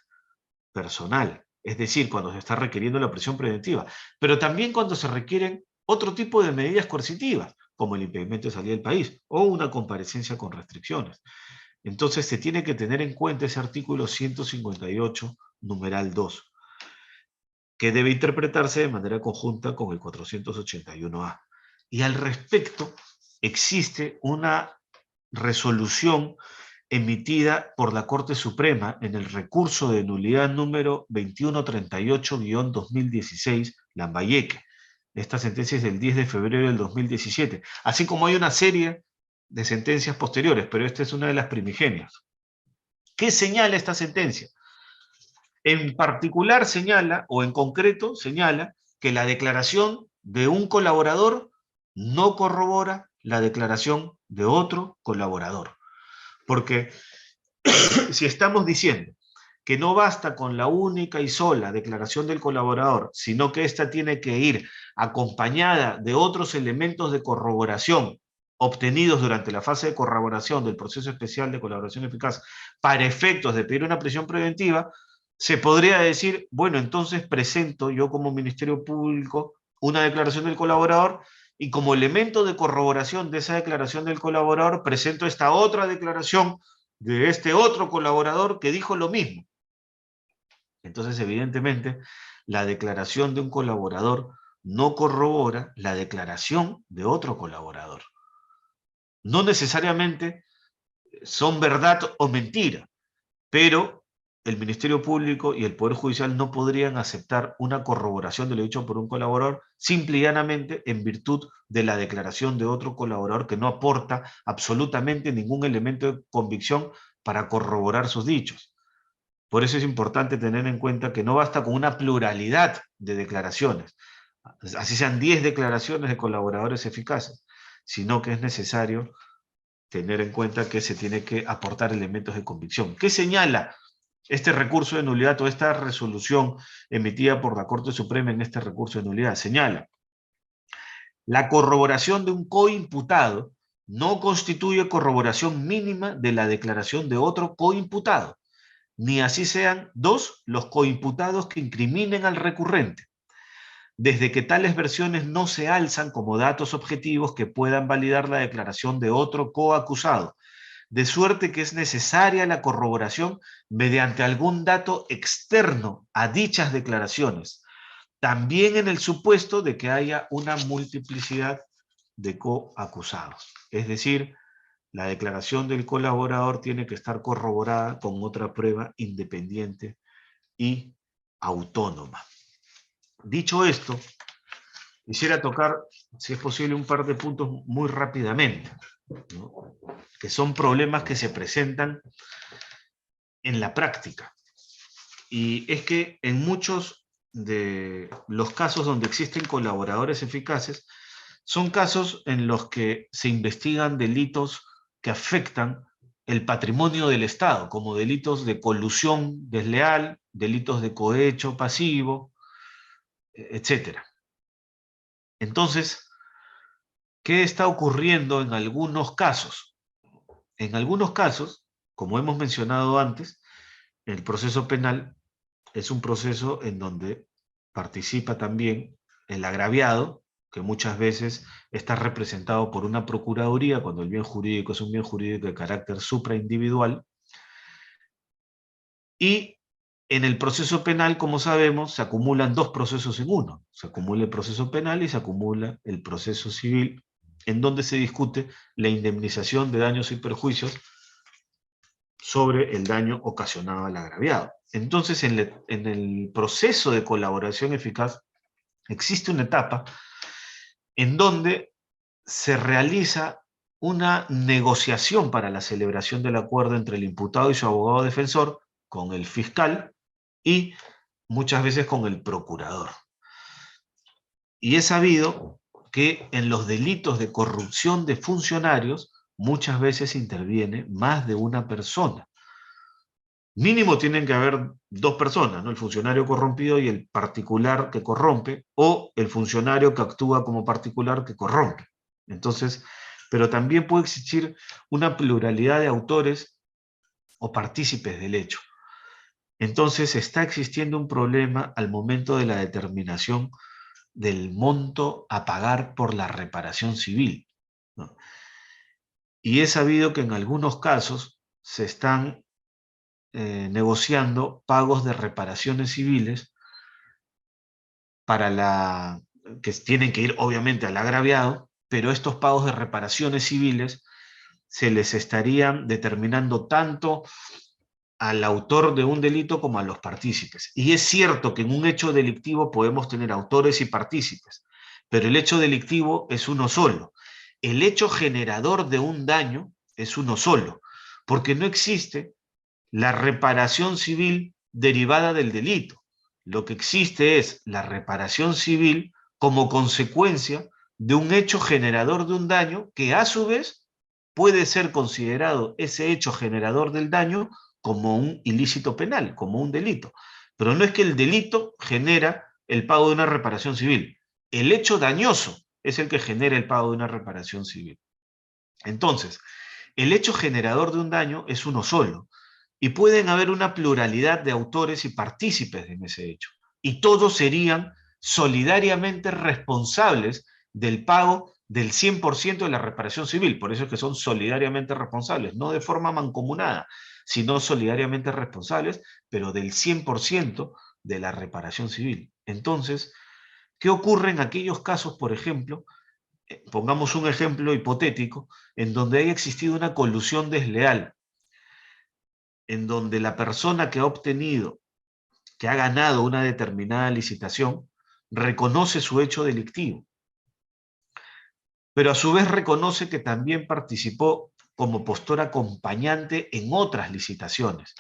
personal, es decir, cuando se está requiriendo la prisión preventiva, pero también cuando se requieren otro tipo de medidas coercitivas, como el impedimento de salir del país o una comparecencia con restricciones. Entonces se tiene que tener en cuenta ese artículo 158, numeral 2, que debe interpretarse de manera conjunta con el 481A. Y al respecto, existe una resolución emitida por la Corte Suprema en el recurso de nulidad número 2138-2016, Lambayeque. Esta sentencia es del 10 de febrero del 2017, así como hay una serie de sentencias posteriores, pero esta es una de las primigenias. ¿Qué señala esta sentencia? En particular señala, o en concreto señala, que la declaración de un colaborador no corrobora la declaración de otro colaborador. Porque si estamos diciendo que no basta con la única y sola declaración del colaborador, sino que ésta tiene que ir acompañada de otros elementos de corroboración obtenidos durante la fase de corroboración del proceso especial de colaboración eficaz para efectos de pedir una prisión preventiva, se podría decir, bueno, entonces presento yo como Ministerio Público una declaración del colaborador y como elemento de corroboración de esa declaración del colaborador presento esta otra declaración de este otro colaborador que dijo lo mismo. Entonces, evidentemente, la declaración de un colaborador no corrobora la declaración de otro colaborador. No necesariamente son verdad o mentira, pero el Ministerio Público y el Poder Judicial no podrían aceptar una corroboración de lo dicho por un colaborador simple y llanamente en virtud de la declaración de otro colaborador que no aporta absolutamente ningún elemento de convicción para corroborar sus dichos. Por eso es importante tener en cuenta que no basta con una pluralidad de declaraciones, así sean 10 declaraciones de colaboradores eficaces, sino que es necesario tener en cuenta que se tiene que aportar elementos de convicción. ¿Qué señala este recurso de nulidad o esta resolución emitida por la Corte Suprema en este recurso de nulidad? Señala: la corroboración de un coimputado no constituye corroboración mínima de la declaración de otro coimputado, ni así sean dos los coimputados que incriminen al recurrente, desde que tales versiones no se alzan como datos objetivos que puedan validar la declaración de otro coacusado, de suerte que es necesaria la corroboración mediante algún dato externo a dichas declaraciones, también en el supuesto de que haya una multiplicidad de coacusados. Es decir, la declaración del colaborador tiene que estar corroborada con otra prueba independiente y autónoma. Dicho esto, quisiera tocar, si es posible, un par de puntos muy rápidamente, ¿no?, que son problemas que se presentan en la práctica. Y es que en muchos de los casos donde existen colaboradores eficaces, son casos en los que se investigan delitos que afectan el patrimonio del Estado, como delitos de colusión desleal, delitos de cohecho pasivo, etc. Entonces, ¿qué está ocurriendo en algunos casos? En algunos casos, como hemos mencionado antes, el proceso penal es un proceso en donde participa también el agraviado, que muchas veces está representado por una procuraduría, cuando el bien jurídico es un bien jurídico de carácter supraindividual. Y en el proceso penal, como sabemos, se acumulan dos procesos en uno. Se acumula el proceso penal y se acumula el proceso civil, en donde se discute la indemnización de daños y perjuicios sobre el daño ocasionado al agraviado. Entonces, en el proceso de colaboración eficaz existe una etapa en donde se realiza una negociación para la celebración del acuerdo entre el imputado y su abogado defensor, con el fiscal y muchas veces con el procurador. Y es sabido que en los delitos de corrupción de funcionarios muchas veces interviene más de una persona. Mínimo tienen que haber dos personas, ¿no? El funcionario corrompido y el particular que corrompe, o el funcionario que actúa como particular que corrompe. Entonces, pero también puede existir una pluralidad de autores o partícipes del hecho. Entonces, está existiendo un problema al momento de la determinación del monto a pagar por la reparación civil, ¿no? Y es sabido que en algunos casos se están negociando pagos de reparaciones civiles que tienen que ir obviamente al agraviado, pero estos pagos de reparaciones civiles se les estarían determinando tanto al autor de un delito como a los partícipes. Y es cierto que en un hecho delictivo podemos tener autores y partícipes, pero el hecho delictivo es uno solo. El hecho generador de un daño es uno solo, porque no existe la reparación civil derivada del delito. Lo que existe es la reparación civil como consecuencia de un hecho generador de un daño que a su vez puede ser considerado ese hecho generador del daño como un ilícito penal, como un delito. Pero no es que el delito genera el pago de una reparación civil. El hecho dañoso es el que genera el pago de una reparación civil. Entonces, el hecho generador de un daño es uno solo y pueden haber una pluralidad de autores y partícipes en ese hecho. Y todos serían solidariamente responsables del pago del 100% de la reparación civil. Por eso es que son solidariamente responsables, no de forma mancomunada, sino solidariamente responsables, pero del 100% de la reparación civil. Entonces, ¿qué ocurre en aquellos casos, por ejemplo? Pongamos un ejemplo hipotético, en donde haya existido una colusión desleal, en donde la persona que ha obtenido, que ha ganado una determinada licitación, reconoce su hecho delictivo, pero a su vez reconoce que también participó como postor acompañante en otras licitaciones.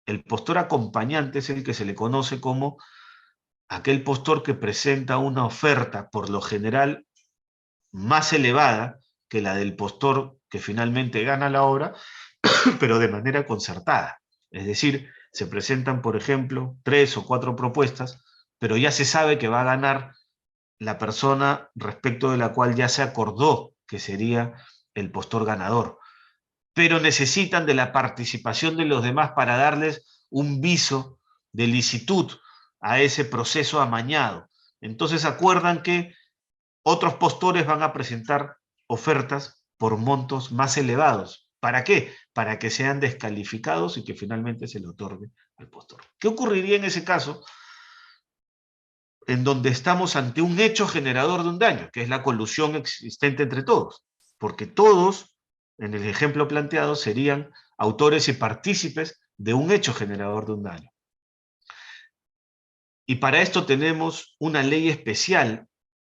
El postor acompañante es el que se le conoce como aquel postor que presenta una oferta, por lo general, más elevada que la del postor que finalmente gana la obra, pero de manera concertada. Es decir, se presentan, por ejemplo, 3 o 4 propuestas, pero ya se sabe que va a ganar la persona respecto de la cual ya se acordó que sería el postor ganador. Pero necesitan de la participación de los demás para darles un viso de licitud a ese proceso amañado. Entonces acuerdan que otros postores van a presentar ofertas por montos más elevados. ¿Para qué? Para que sean descalificados y que finalmente se le otorgue al postor. ¿Qué ocurriría en ese caso? En donde estamos ante un hecho generador de un daño, que es la colusión existente entre todos. Porque todos, en el ejemplo planteado, serían autores y partícipes de un hecho generador de un daño. Y para esto tenemos una ley especial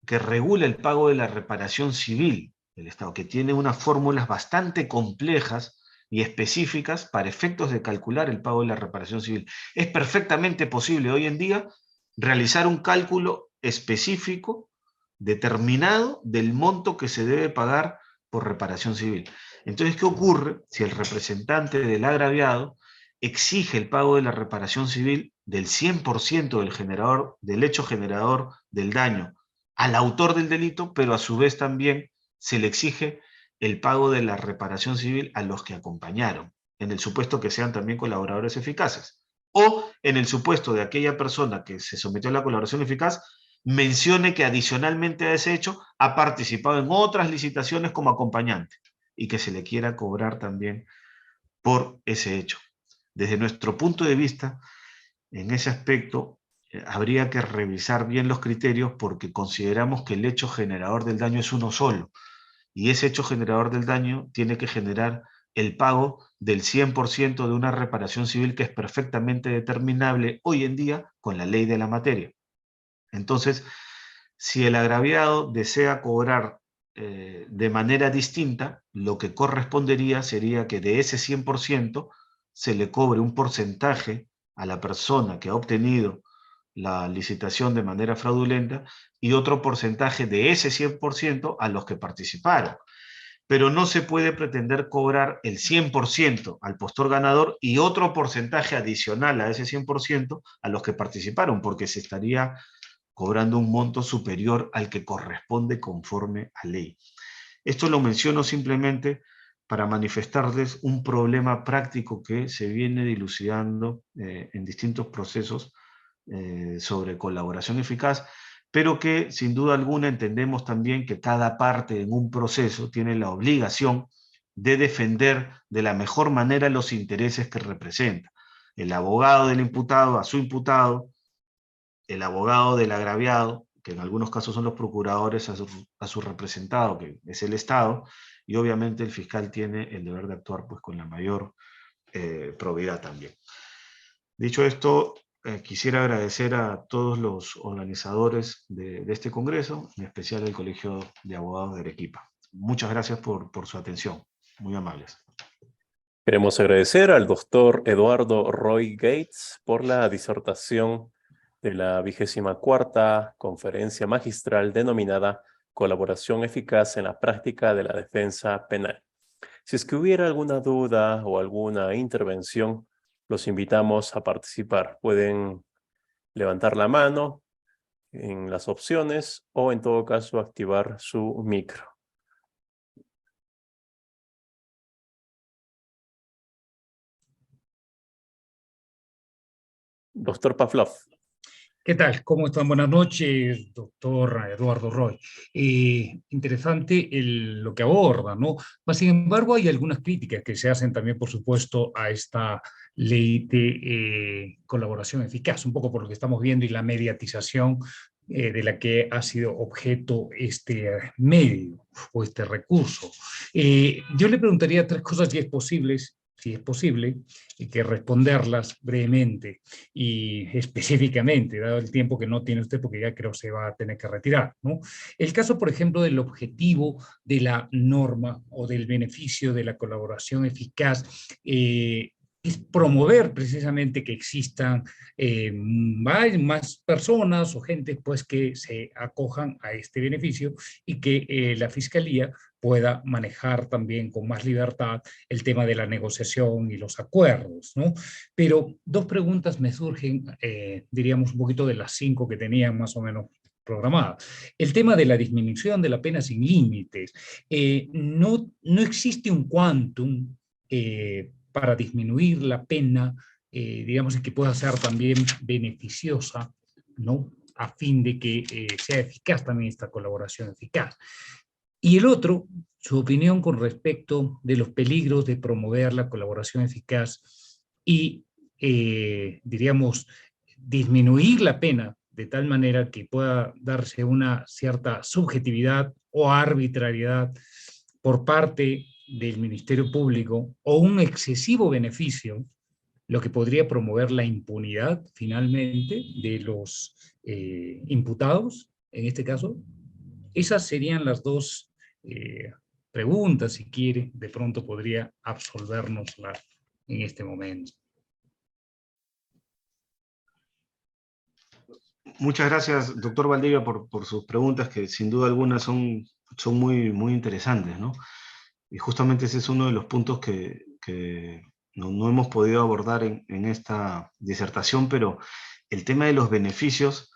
que regula el pago de la reparación civil del Estado, que tiene unas fórmulas bastante complejas y específicas para efectos de calcular el pago de la reparación civil. Es perfectamente posible hoy en día realizar un cálculo específico, determinado, del monto que se debe pagar por reparación civil. Entonces, ¿qué ocurre si el representante del agraviado exige el pago de la reparación civil del 100% del hecho generador del daño al autor del delito, pero a su vez también se le exige el pago de la reparación civil a los que acompañaron, en el supuesto que sean también colaboradores eficaces? O en el supuesto de aquella persona que se sometió a la colaboración eficaz, mencione que adicionalmente a ese hecho ha participado en otras licitaciones como acompañante y que se le quiera cobrar también por ese hecho. Desde nuestro punto de vista, en ese aspecto, habría que revisar bien los criterios porque consideramos que el hecho generador del daño es uno solo y ese hecho generador del daño tiene que generar el pago del 100% de una reparación civil que es perfectamente determinable hoy en día con la ley de la materia. Entonces, si el agraviado desea cobrar de manera distinta, lo que correspondería sería que de ese 100% se le cobre un porcentaje a la persona que ha obtenido la licitación de manera fraudulenta y otro porcentaje de ese 100% a los que participaron. Pero no se puede pretender cobrar el 100% al postor ganador y otro porcentaje adicional a ese 100% a los que participaron, porque se estaría cobrando un monto superior al que corresponde conforme a ley. Esto lo menciono simplemente para manifestarles un problema práctico que se viene dilucidando en distintos procesos sobre colaboración eficaz, pero que sin duda alguna entendemos también que cada parte en un proceso tiene la obligación de defender de la mejor manera los intereses que representa. El abogado del imputado a su imputado, el abogado del agraviado, que en algunos casos son los procuradores, a su representado, que es el Estado, y obviamente el fiscal tiene el deber de actuar pues, con la mayor probidad también. Dicho esto, quisiera agradecer a todos los organizadores de este congreso, en especial el Colegio de Abogados de Arequipa. Muchas gracias por su atención. Muy amables. Queremos agradecer al doctor Eduardo Roy Gates por la disertación de la 24ª Conferencia Magistral denominada Colaboración Eficaz en la Práctica de la Defensa Penal. Si es que hubiera alguna duda o alguna intervención, los invitamos a participar. Pueden levantar la mano en las opciones o en todo caso activar su micro. Doctor Pavlov. ¿Qué tal? ¿Cómo están? Buenas noches, doctor Eduardo Roy. Interesante lo que aborda, ¿no? Mas, sin embargo, hay algunas críticas que se hacen también, por supuesto, a esta ley de colaboración eficaz, un poco por lo que estamos viendo y la mediatización de la que ha sido objeto este medio o este recurso. Yo le preguntaría tres cosas si es posible, y que responderlas brevemente y específicamente, dado el tiempo que no tiene usted, porque ya creo se va a tener que retirar, ¿no? El caso, por ejemplo, del objetivo de la norma o del beneficio de la colaboración eficaz, es promover precisamente que existan más personas o gente pues, que se acojan a este beneficio y que la Fiscalía pueda manejar también con más libertad el tema de la negociación y los acuerdos, ¿no? Pero dos preguntas me surgen, diríamos un poquito de las 5 que tenían más o menos programadas. El tema de la disminución de la pena sin límites. No existe un quantum para disminuir la pena, digamos, que pueda ser también beneficiosa, ¿no? A fin de que sea eficaz también esta colaboración eficaz. Y el otro, su opinión con respecto de los peligros de promover la colaboración eficaz y, diríamos, disminuir la pena de tal manera que pueda darse una cierta subjetividad o arbitrariedad por parte del Ministerio Público o un excesivo beneficio, lo que podría promover la impunidad finalmente de los imputados, en este caso. Esas serían las dos preguntas, si quiere, de pronto podría absolvernosla en este momento. Muchas gracias, doctor Valdivia, por sus preguntas, que sin duda alguna son muy, muy interesantes, ¿no? Y justamente ese es uno de los puntos que no hemos podido abordar en esta disertación, pero el tema de los beneficios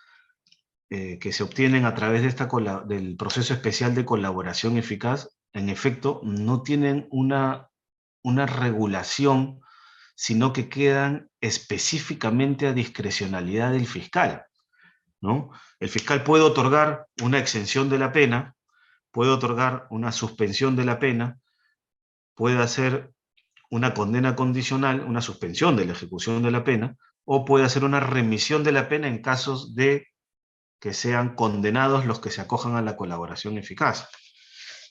que se obtienen a través de del proceso especial de colaboración eficaz, en efecto, no tienen una regulación, sino que quedan específicamente a discrecionalidad del fiscal, ¿no? El fiscal puede otorgar una exención de la pena, puede otorgar una suspensión de la pena, puede hacer una condena condicional, una suspensión de la ejecución de la pena, o puede hacer una remisión de la pena en casos de que sean condenados los que se acojan a la colaboración eficaz.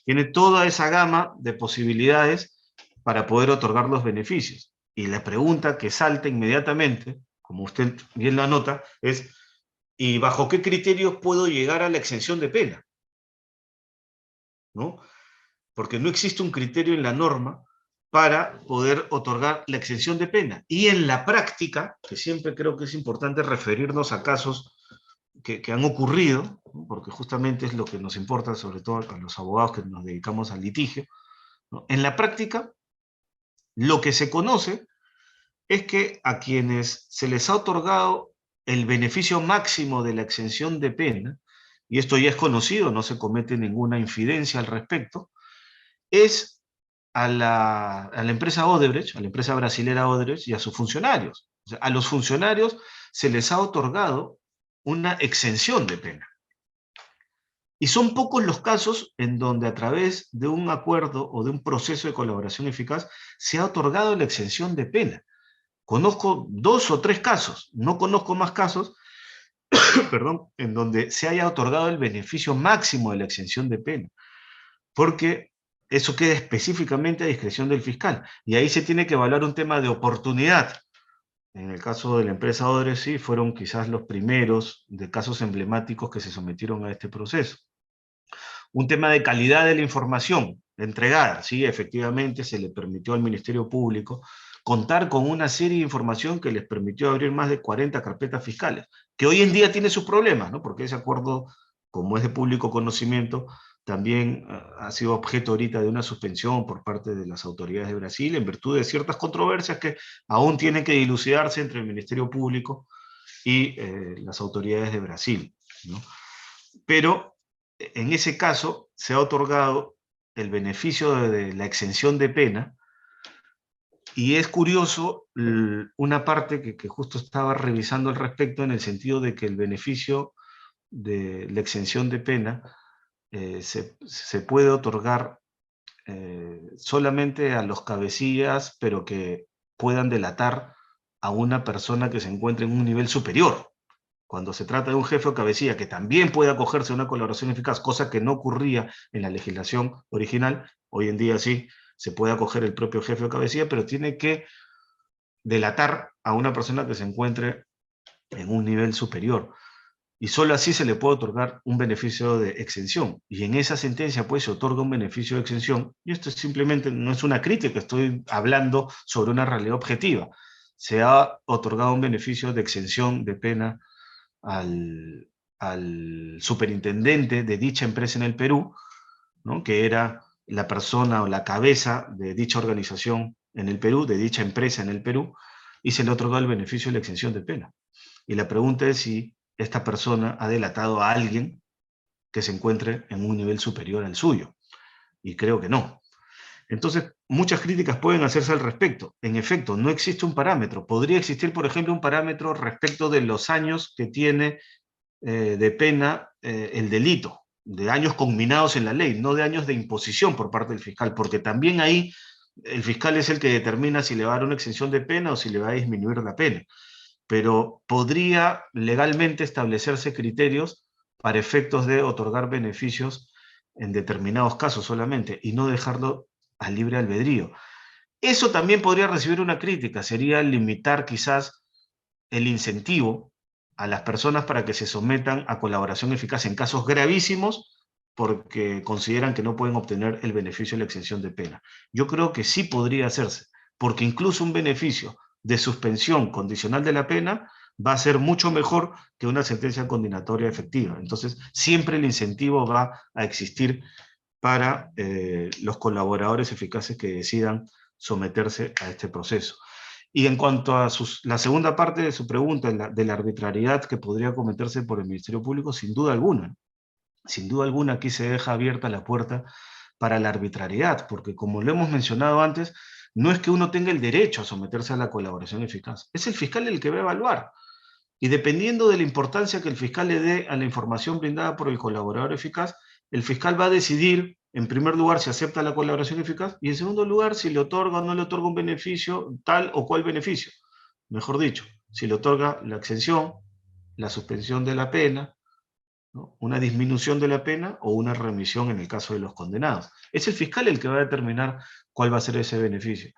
Tiene toda esa gama de posibilidades para poder otorgar los beneficios. Y la pregunta que salta inmediatamente, como usted bien lo anota, es ¿y bajo qué criterios puedo llegar a la exención de pena? ¿No? Porque no existe un criterio en la norma para poder otorgar la exención de pena. Y en la práctica, que siempre creo que es importante referirnos a casos que han ocurrido, ¿no? Porque justamente es lo que nos importa, sobre todo a los abogados que nos dedicamos al litigio, ¿no? En la práctica, lo que se conoce es que a quienes se les ha otorgado el beneficio máximo de la exención de pena, y esto ya es conocido, no se comete ninguna infidencia al respecto, es a la empresa Odebrecht, a la empresa brasilera Odebrecht y a sus funcionarios. O sea, a los funcionarios se les ha otorgado una exención de pena. Y son pocos los casos en donde a través de un acuerdo o de un proceso de colaboración eficaz se ha otorgado la exención de pena. Conozco 2 o 3 casos, no conozco más casos, perdón, en donde se haya otorgado el beneficio máximo de la exención de pena, porque eso queda específicamente a discreción del fiscal, y ahí se tiene que evaluar un tema de oportunidad. En el caso de la empresa Odres, sí, fueron quizás los primeros de casos emblemáticos que se sometieron a este proceso. Un tema de calidad de la información entregada, sí, efectivamente se le permitió al Ministerio Público contar con una serie de información que les permitió abrir más de 40 carpetas fiscales, que hoy en día tiene sus problemas, ¿no? Porque ese acuerdo, como es de público conocimiento, también ha sido objeto ahorita de una suspensión por parte de las autoridades de Brasil en virtud de ciertas controversias que aún tienen que dilucidarse entre el Ministerio Público y las autoridades de Brasil, ¿no? Pero en ese caso se ha otorgado el beneficio de la exención de pena, y es curioso una parte que justo estaba revisando al respecto, en el sentido de que el beneficio de la exención de pena se puede otorgar solamente a los cabecillas, pero que puedan delatar a una persona que se encuentre en un nivel superior. Cuando se trata de un jefe o cabecilla que también puede acogerse a una colaboración eficaz, cosa que no ocurría en la legislación original, hoy en día sí se puede acoger el propio jefe o cabecilla, pero tiene que delatar a una persona que se encuentre en un nivel superior. Y solo así se le puede otorgar un beneficio de exención. Y en esa sentencia, pues, se otorga un beneficio de exención. Y esto simplemente no es una crítica, estoy hablando sobre una realidad objetiva. Se ha otorgado un beneficio de exención de pena al superintendente de dicha empresa en el Perú, ¿no? Que era la persona o la cabeza de dicha organización en el Perú, de dicha empresa en el Perú, y se le otorgó el beneficio de la exención de pena. Y la pregunta es si esta persona ha delatado a alguien que se encuentre en un nivel superior al suyo. Y creo que no. Entonces, muchas críticas pueden hacerse al respecto. En efecto, no existe un parámetro. Podría existir, por ejemplo, un parámetro respecto de los años que tiene de pena el delito, de años conminados en la ley, no de años de imposición por parte del fiscal, porque también ahí el fiscal es el que determina si le va a dar una exención de pena o si le va a disminuir la pena. Pero podría legalmente establecerse criterios para efectos de otorgar beneficios en determinados casos solamente y no dejarlo a libre albedrío. Eso también podría recibir una crítica, sería limitar quizás el incentivo a las personas para que se sometan a colaboración eficaz en casos gravísimos porque consideran que no pueden obtener el beneficio de la exención de pena. Yo creo que sí podría hacerse, porque incluso un beneficio de suspensión condicional de la pena va a ser mucho mejor que una sentencia condenatoria efectiva. Entonces, siempre el incentivo va a existir para los colaboradores eficaces que decidan someterse a este proceso. Y en cuanto a la segunda parte de su pregunta, de la arbitrariedad que podría cometerse por el Ministerio Público, sin duda alguna. Sin duda alguna aquí se deja abierta la puerta para la arbitrariedad, porque como lo hemos mencionado antes, no es que uno tenga el derecho a someterse a la colaboración eficaz, es el fiscal el que va a evaluar. Y dependiendo de la importancia que el fiscal le dé a la información brindada por el colaborador eficaz, el fiscal va a decidir, en primer lugar, si acepta la colaboración eficaz, y en segundo lugar, si le otorga o no le otorga un beneficio, tal o cual beneficio. Mejor dicho, si le otorga la exención, la suspensión de la pena, ¿no? Una disminución de la pena o una remisión en el caso de los condenados. Es el fiscal el que va a determinar cuál va a ser ese beneficio.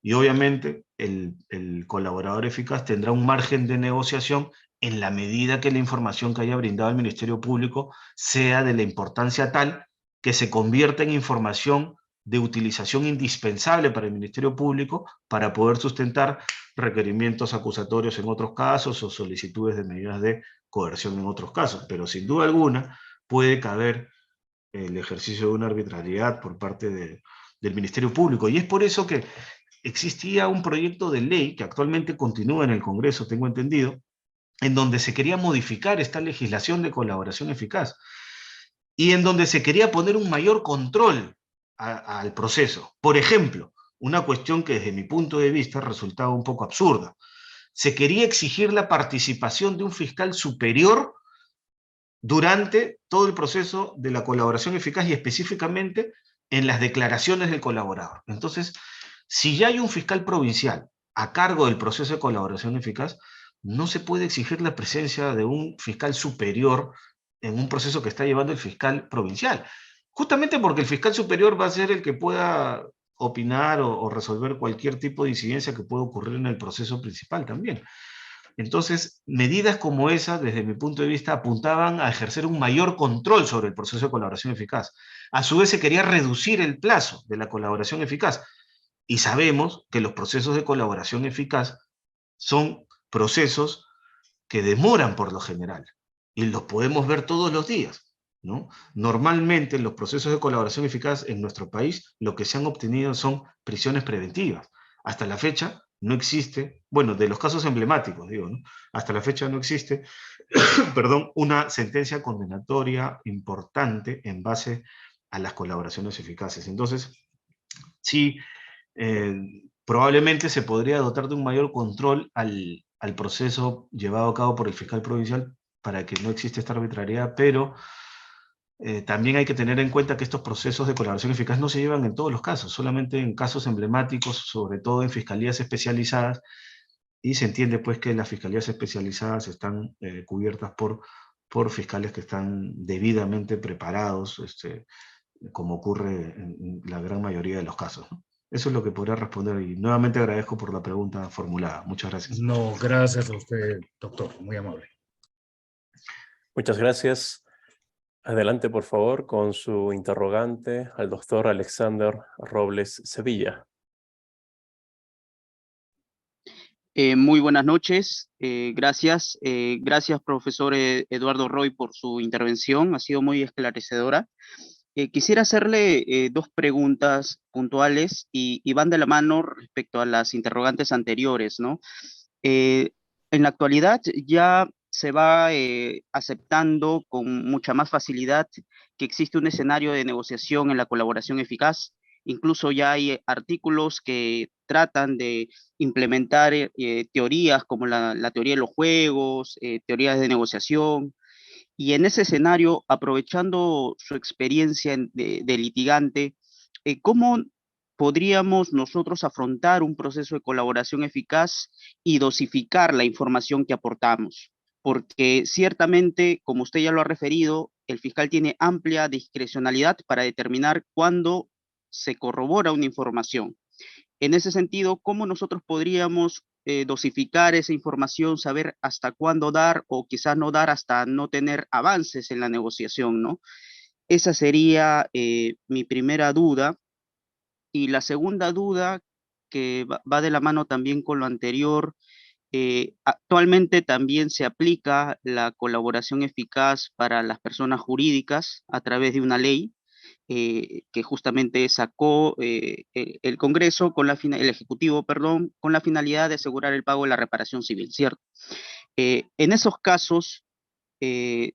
Y obviamente el colaborador eficaz tendrá un margen de negociación en la medida que la información que haya brindado el Ministerio Público sea de la importancia tal que se convierta en información de utilización indispensable para el Ministerio Público para poder sustentar requerimientos acusatorios en otros casos o solicitudes de medidas de coerción en otros casos. Pero sin duda alguna puede caber el ejercicio de una arbitrariedad por parte del Ministerio Público. Y es por eso que existía un proyecto de ley que actualmente continúa en el Congreso, tengo entendido, en donde se quería modificar esta legislación de colaboración eficaz y en donde se quería poner un mayor control al proceso. Por ejemplo, una cuestión que desde mi punto de vista resultaba un poco absurda. Se quería exigir la participación de un fiscal superior durante todo el proceso de la colaboración eficaz y específicamente en las declaraciones del colaborador. Entonces, si ya hay un fiscal provincial a cargo del proceso de colaboración eficaz, no se puede exigir la presencia de un fiscal superior en un proceso que está llevando el fiscal provincial. Justamente porque el fiscal superior va a ser el que pueda opinar o resolver cualquier tipo de incidencia que pueda ocurrir en el proceso principal también. Entonces, medidas como esas, desde mi punto de vista, apuntaban a ejercer un mayor control sobre el proceso de colaboración eficaz. A su vez, se quería reducir el plazo de la colaboración eficaz. Y sabemos que los procesos de colaboración eficaz son procesos que demoran por lo general. Y los podemos ver todos los días, ¿no? Normalmente, los procesos de colaboración eficaz en nuestro país, lo que se han obtenido son prisiones preventivas. Hasta la fecha, no existe, bueno, de los casos emblemáticos, digo, ¿no? Hasta la fecha no existe, perdón, una sentencia condenatoria importante en base a las colaboraciones eficaces. Entonces, sí, probablemente se podría dotar de un mayor control al proceso llevado a cabo por el fiscal provincial para que no exista esta arbitrariedad, pero también hay que tener en cuenta que estos procesos de colaboración eficaz no se llevan en todos los casos, solamente en casos emblemáticos, sobre todo en fiscalías especializadas, y se entiende pues que las fiscalías especializadas están cubiertas por fiscales que están debidamente preparados, como ocurre en la gran mayoría de los casos, ¿no? Eso es lo que podría responder, y nuevamente agradezco por la pregunta formulada. Muchas gracias. No, gracias a usted, doctor, muy amable. Muchas gracias. Adelante, por favor, con su interrogante al doctor Alexander Robles Sevilla. Muy buenas noches, gracias. Gracias, profesor Eduardo Roy, por su intervención, ha sido muy esclarecedora. Quisiera hacerle dos preguntas puntuales y van de la mano respecto a las interrogantes anteriores, ¿no? En la actualidad ya se va aceptando con mucha más facilidad que existe un escenario de negociación en la colaboración eficaz. Incluso ya hay artículos que tratan de implementar teorías como la teoría de los juegos, teorías de negociación. Y en ese escenario, aprovechando su experiencia de litigante, ¿cómo podríamos nosotros afrontar un proceso de colaboración eficaz y dosificar la información que aportamos? Porque ciertamente, como usted ya lo ha referido, el fiscal tiene amplia discrecionalidad para determinar cuándo se corrobora una información. En ese sentido, ¿cómo nosotros podríamos dosificar esa información, saber hasta cuándo dar o quizás no dar hasta no tener avances en la negociación, ¿no? Esa sería mi primera duda. Y la segunda duda, que va de la mano también con lo anterior, actualmente también se aplica la colaboración eficaz para las personas jurídicas a través de una ley que justamente sacó el Congreso, el Ejecutivo, perdón, con la finalidad de asegurar el pago de la reparación civil, ¿cierto? En esos casos en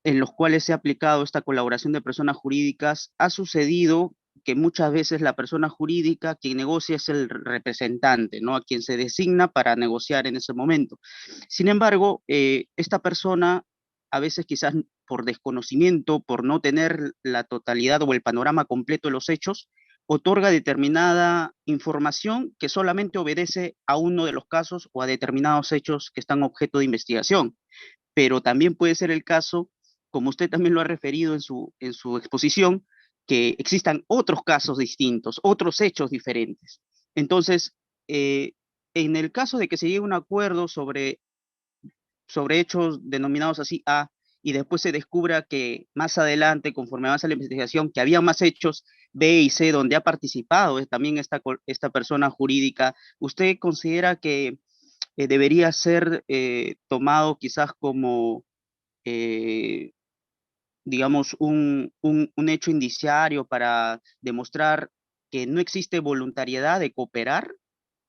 los cuales se ha aplicado esta colaboración de personas jurídicas, ha sucedido que muchas veces la persona jurídica quien negocia es el representante, ¿no? A quien se designa para negociar en ese momento. Sin embargo, esta persona a veces quizás por desconocimiento, por no tener la totalidad o el panorama completo de los hechos, otorga determinada información que solamente obedece a uno de los casos o a determinados hechos que están objeto de investigación. Pero también puede ser el caso, como usted también lo ha referido en su exposición, que existan otros casos distintos, otros hechos diferentes. Entonces, en el caso de que se llegue a un acuerdo sobre hechos denominados así A, y después se descubra que más adelante, conforme avanza la investigación, que había más hechos B y C donde ha participado también esta persona jurídica, ¿usted considera que debería ser tomado quizás como, digamos, un hecho indiciario para demostrar que no existe voluntariedad de cooperar?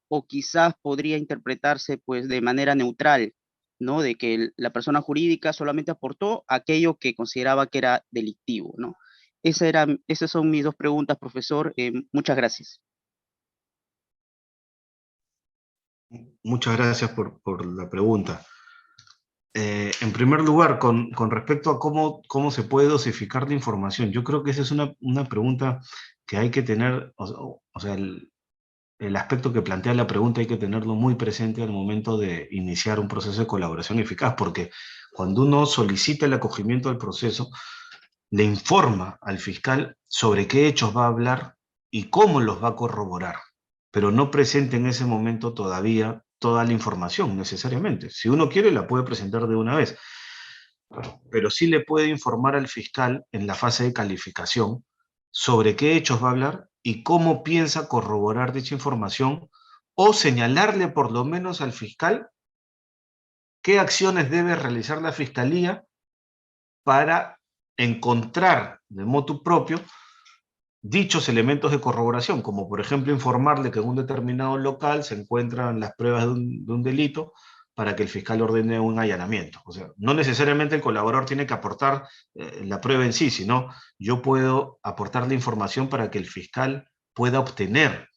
O quizás podría interpretarse pues de manera neutral, ¿no? De que la persona jurídica solamente aportó aquello que consideraba que era delictivo, ¿no? Esas son mis dos preguntas, profesor. Muchas gracias. Muchas gracias por la pregunta. En primer lugar, con respecto a cómo se puede dosificar la información, yo creo que esa es una pregunta que hay que tener, o sea, el aspecto que plantea la pregunta hay que tenerlo muy presente al momento de iniciar un proceso de colaboración eficaz, porque cuando uno solicita el acogimiento del proceso, le informa al fiscal sobre qué hechos va a hablar y cómo los va a corroborar, pero no presenta en ese momento todavía toda la información necesariamente. Si uno quiere, la puede presentar de una vez, pero sí le puede informar al fiscal en la fase de calificación sobre qué hechos va a hablar y cómo piensa corroborar dicha información, o señalarle por lo menos al fiscal qué acciones debe realizar la fiscalía para encontrar de motu propio dichos elementos de corroboración, como por ejemplo informarle que en un determinado local se encuentran las pruebas de un delito para que el fiscal ordene un allanamiento. O sea, no necesariamente el colaborador tiene que aportar la prueba en sí, sino yo puedo aportar la información para que el fiscal pueda obtener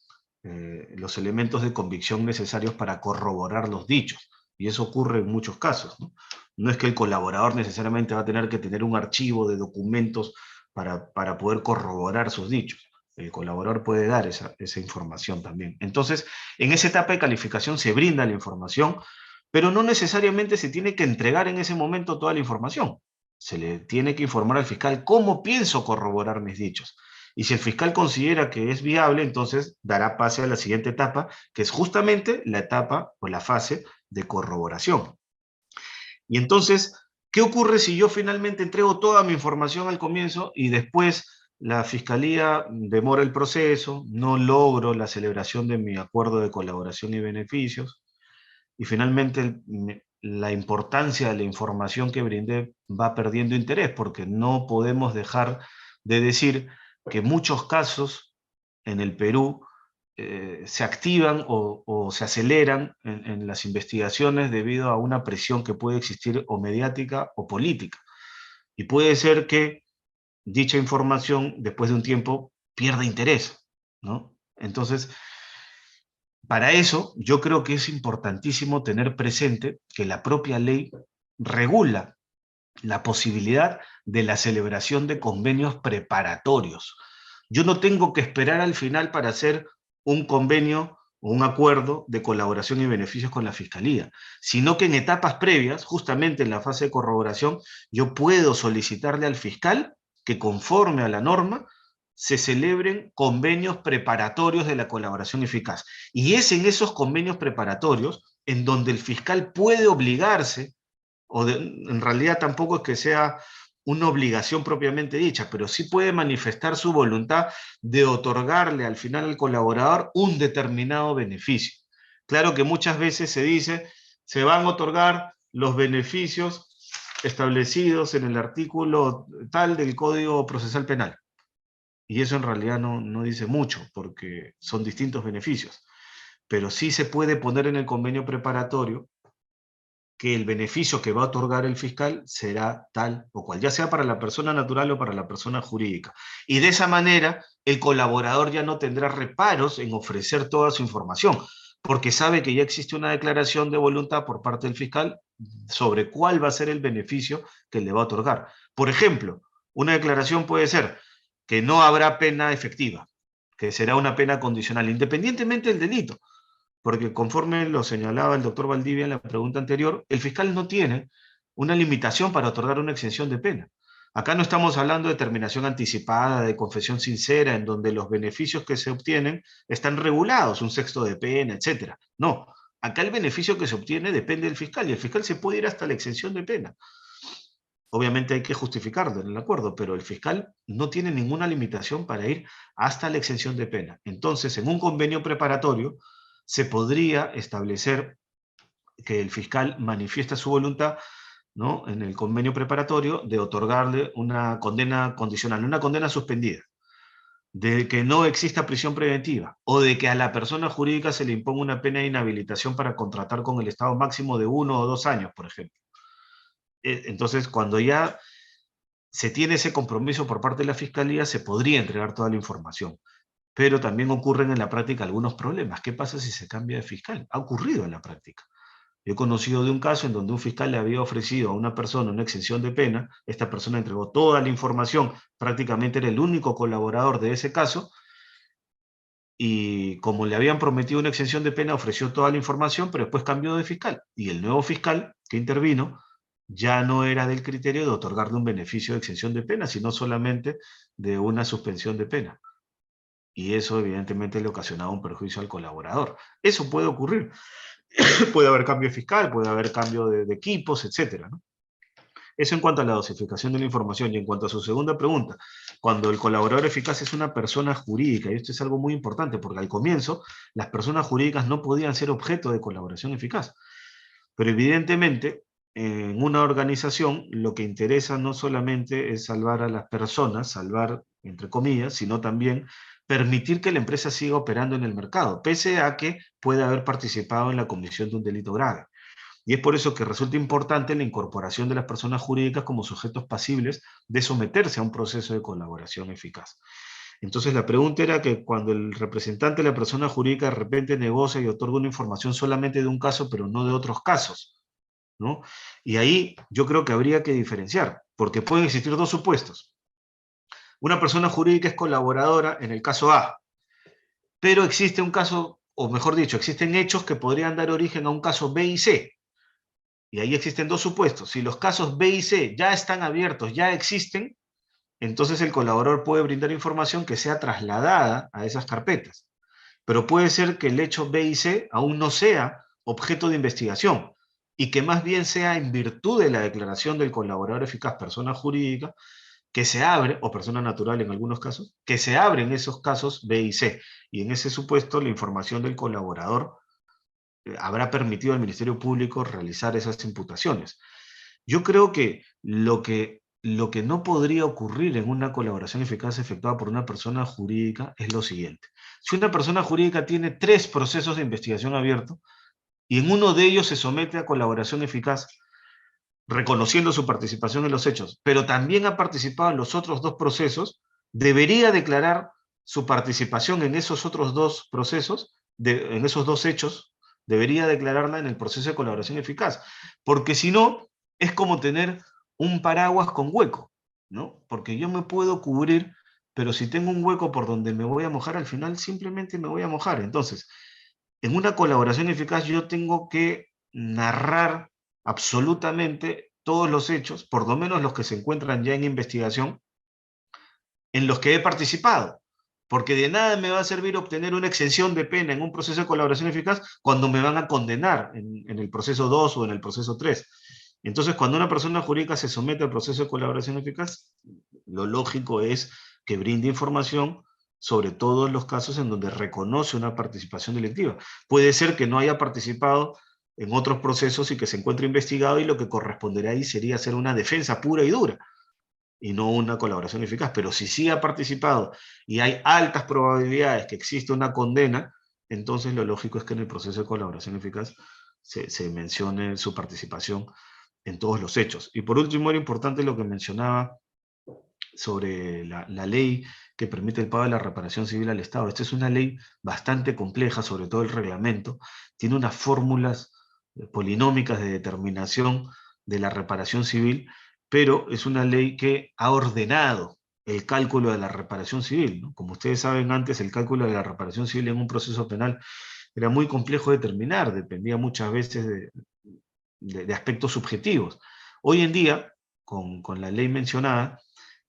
los elementos de convicción necesarios para corroborar los dichos. Y eso ocurre en muchos casos, ¿no? No es que el colaborador necesariamente va a tener que tener un archivo de documentos para poder corroborar sus dichos. El colaborador puede dar esa información también. Entonces, en esa etapa de calificación se brinda la información, pero no necesariamente se tiene que entregar en ese momento toda la información. Se le tiene que informar al fiscal cómo pienso corroborar mis dichos. Y si el fiscal considera que es viable, entonces dará pase a la siguiente etapa, que es justamente la etapa o la fase de corroboración. Y entonces, ¿qué ocurre si yo finalmente entrego toda mi información al comienzo y después la fiscalía demora el proceso, no logro la celebración de mi acuerdo de colaboración y beneficios, y finalmente la importancia de la información que brindé va perdiendo interés, porque no podemos dejar de decir que muchos casos en el Perú se activan o se aceleran en las investigaciones debido a una presión que puede existir o mediática o política. Y puede ser que dicha información, después de un tiempo, pierda interés, ¿no? Entonces, para eso, yo creo que es importantísimo tener presente que la propia ley regula la posibilidad de la celebración de convenios preparatorios. Yo no tengo que esperar al final para hacer un convenio o un acuerdo de colaboración y beneficios con la Fiscalía, sino que en etapas previas, justamente en la fase de corroboración, yo puedo solicitarle al fiscal que, conforme a la norma, se celebren convenios preparatorios de la colaboración eficaz. Y es en esos convenios preparatorios en donde el fiscal puede obligarse, en realidad tampoco es que sea una obligación propiamente dicha, pero sí puede manifestar su voluntad de otorgarle al final al colaborador un determinado beneficio. Claro que muchas veces se dice, se van a otorgar los beneficios establecidos en el artículo tal del Código Procesal Penal. Y eso en realidad no dice mucho, porque son distintos beneficios. Pero sí se puede poner en el convenio preparatorio que el beneficio que va a otorgar el fiscal será tal o cual, ya sea para la persona natural o para la persona jurídica. Y de esa manera, el colaborador ya no tendrá reparos en ofrecer toda su información, porque sabe que ya existe una declaración de voluntad por parte del fiscal sobre cuál va a ser el beneficio que le va a otorgar. Por ejemplo, una declaración puede ser que no habrá pena efectiva, que será una pena condicional, independientemente del delito. Porque conforme lo señalaba el doctor Valdivia en la pregunta anterior, el fiscal no tiene una limitación para otorgar una exención de pena. Acá no estamos hablando de terminación anticipada, de confesión sincera, en donde los beneficios que se obtienen están regulados, un sexto de pena, etc. No, acá el beneficio que se obtiene depende del fiscal, y el fiscal se puede ir hasta la exención de pena. Obviamente hay que justificarlo en el acuerdo, pero el fiscal no tiene ninguna limitación para ir hasta la exención de pena. Entonces, en un convenio preparatorio, se podría establecer que el fiscal manifiesta su voluntad, ¿no?, en el convenio preparatorio, de otorgarle una condena condicional, una condena suspendida, de que no exista prisión preventiva, o de que a la persona jurídica se le imponga una pena de inhabilitación para contratar con el Estado máximo de 1 o 2 años, por ejemplo. Entonces, cuando ya se tiene ese compromiso por parte de la Fiscalía, se podría entregar toda la información. Pero también ocurren en la práctica algunos problemas. ¿Qué pasa si se cambia de fiscal? Ha ocurrido en la práctica. Yo he conocido de un caso en donde un fiscal le había ofrecido a una persona una exención de pena, esta persona entregó toda la información, prácticamente era el único colaborador de ese caso, y como le habían prometido una exención de pena, ofreció toda la información, pero después cambió de fiscal. Y el nuevo fiscal que intervino ya no era del criterio de otorgarle un beneficio de exención de pena, sino solamente de una suspensión de pena. Y eso evidentemente le ocasionaba un perjuicio al colaborador. Eso puede ocurrir. Puede haber cambio fiscal, puede haber cambio de equipos, etcétera, ¿no? Eso en cuanto a la dosificación de la información. Y en cuanto a su segunda pregunta, cuando el colaborador eficaz es una persona jurídica, y esto es algo muy importante, porque al comienzo las personas jurídicas no podían ser objeto de colaboración eficaz. Pero evidentemente, en una organización lo que interesa no solamente es salvar a las personas, salvar entre comillas, sino también permitir que la empresa siga operando en el mercado, pese a que pueda haber participado en la comisión de un delito grave. Y es por eso que resulta importante la incorporación de las personas jurídicas como sujetos pasibles de someterse a un proceso de colaboración eficaz. Entonces la pregunta era que cuando el representante de la persona jurídica de repente negocia y otorga una información solamente de un caso, pero no de otros casos, ¿no? Y ahí yo creo que habría que diferenciar, porque pueden existir dos supuestos. Una persona jurídica es colaboradora en el caso A, pero existe un caso, o mejor dicho, existen hechos que podrían dar origen a un caso B y C. Y ahí existen dos supuestos. Si los casos B y C ya están abiertos, ya existen, entonces el colaborador puede brindar información que sea trasladada a esas carpetas. Pero puede ser que el hecho B y C aún no sea objeto de investigación y que más bien sea en virtud de la declaración del colaborador eficaz, persona jurídica, que se abre, o persona natural en algunos casos, que se abren esos casos B y C. Y en ese supuesto la información del colaborador habrá permitido al Ministerio Público realizar esas imputaciones. Yo creo que lo que no podría ocurrir en una colaboración eficaz efectuada por una persona jurídica es lo siguiente. Si una persona jurídica tiene 3 procesos de investigación abiertos y en uno de ellos se somete a colaboración eficaz, reconociendo su participación en los hechos, pero también ha participado en los otros 2 procesos, debería declarar su participación en esos otros 2 procesos, en esos 2 hechos, debería declararla en el proceso de colaboración eficaz, porque si no, es como tener un paraguas con hueco, ¿no? Porque yo me puedo cubrir, pero si tengo un hueco por donde me voy a mojar, al final simplemente me voy a mojar. Entonces, en una colaboración eficaz yo tengo que narrar absolutamente todos los hechos, por lo menos los que se encuentran ya en investigación, en los que he participado. Porque de nada me va a servir obtener una exención de pena en un proceso de colaboración eficaz cuando me van a condenar en el proceso 2 o en el proceso 3. Entonces, cuando una persona jurídica se somete al proceso de colaboración eficaz, lo lógico es que brinde información sobre todos los casos en donde reconoce una participación delictiva. Puede ser que no haya participado en otros procesos y que se encuentre investigado, y lo que corresponderá ahí sería hacer una defensa pura y dura y no una colaboración eficaz. Pero si sí ha participado y hay altas probabilidades que existe una condena, entonces lo lógico es que en el proceso de colaboración eficaz se mencione su participación en todos los hechos. Y por último, era importante lo que mencionaba sobre la ley que permite el pago de la reparación civil al Estado. Esta es una ley bastante compleja, sobre todo el reglamento. Tiene unas fórmulas polinómicas de determinación de la reparación civil, pero es una ley que ha ordenado el cálculo de la reparación civil, ¿no? Como ustedes saben, antes el cálculo de la reparación civil en un proceso penal era muy complejo de determinar, dependía muchas veces de aspectos subjetivos. Hoy en día, con la ley mencionada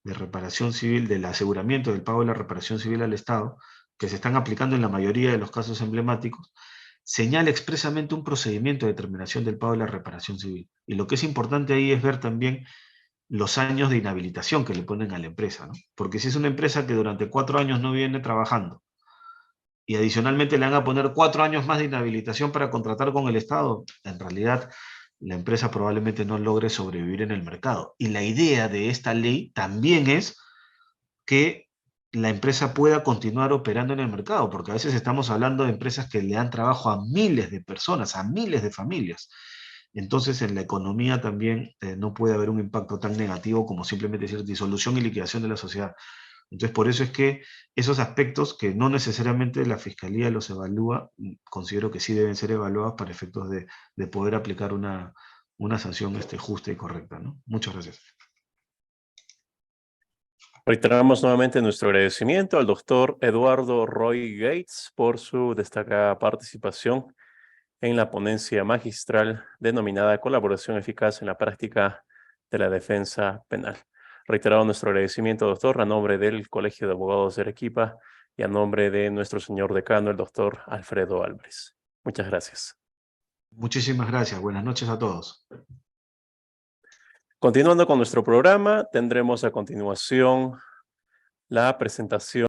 de reparación civil, del aseguramiento del pago de la reparación civil al Estado, que se están aplicando en la mayoría de los casos emblemáticos, señala expresamente un procedimiento de determinación del pago de la reparación civil. Y lo que es importante ahí es ver también los años de inhabilitación que le ponen a la empresa, ¿no? Porque si es una empresa que durante 4 años no viene trabajando y adicionalmente le van a poner 4 años más de inhabilitación para contratar con el Estado, en realidad la empresa probablemente no logre sobrevivir en el mercado. Y la idea de esta ley también es que la empresa pueda continuar operando en el mercado, porque a veces estamos hablando de empresas que le dan trabajo a miles de personas, a miles de familias. Entonces en la economía también no puede haber un impacto tan negativo como simplemente decir disolución y liquidación de la sociedad. Entonces, por eso es que esos aspectos que no necesariamente la Fiscalía los evalúa, considero que sí deben ser evaluados para efectos de poder aplicar una sanción justa y correcta, ¿no? Muchas gracias. Reiteramos nuevamente nuestro agradecimiento al doctor Eduardo Roy Gates por su destacada participación en la ponencia magistral denominada Colaboración Eficaz en la Práctica de la Defensa Penal. Reiterado nuestro agradecimiento, doctor, a nombre del Colegio de Abogados de Arequipa y a nombre de nuestro señor decano, el doctor Alfredo Álvarez. Muchas gracias. Muchísimas gracias. Buenas noches a todos. Continuando con nuestro programa, tendremos a continuación la presentación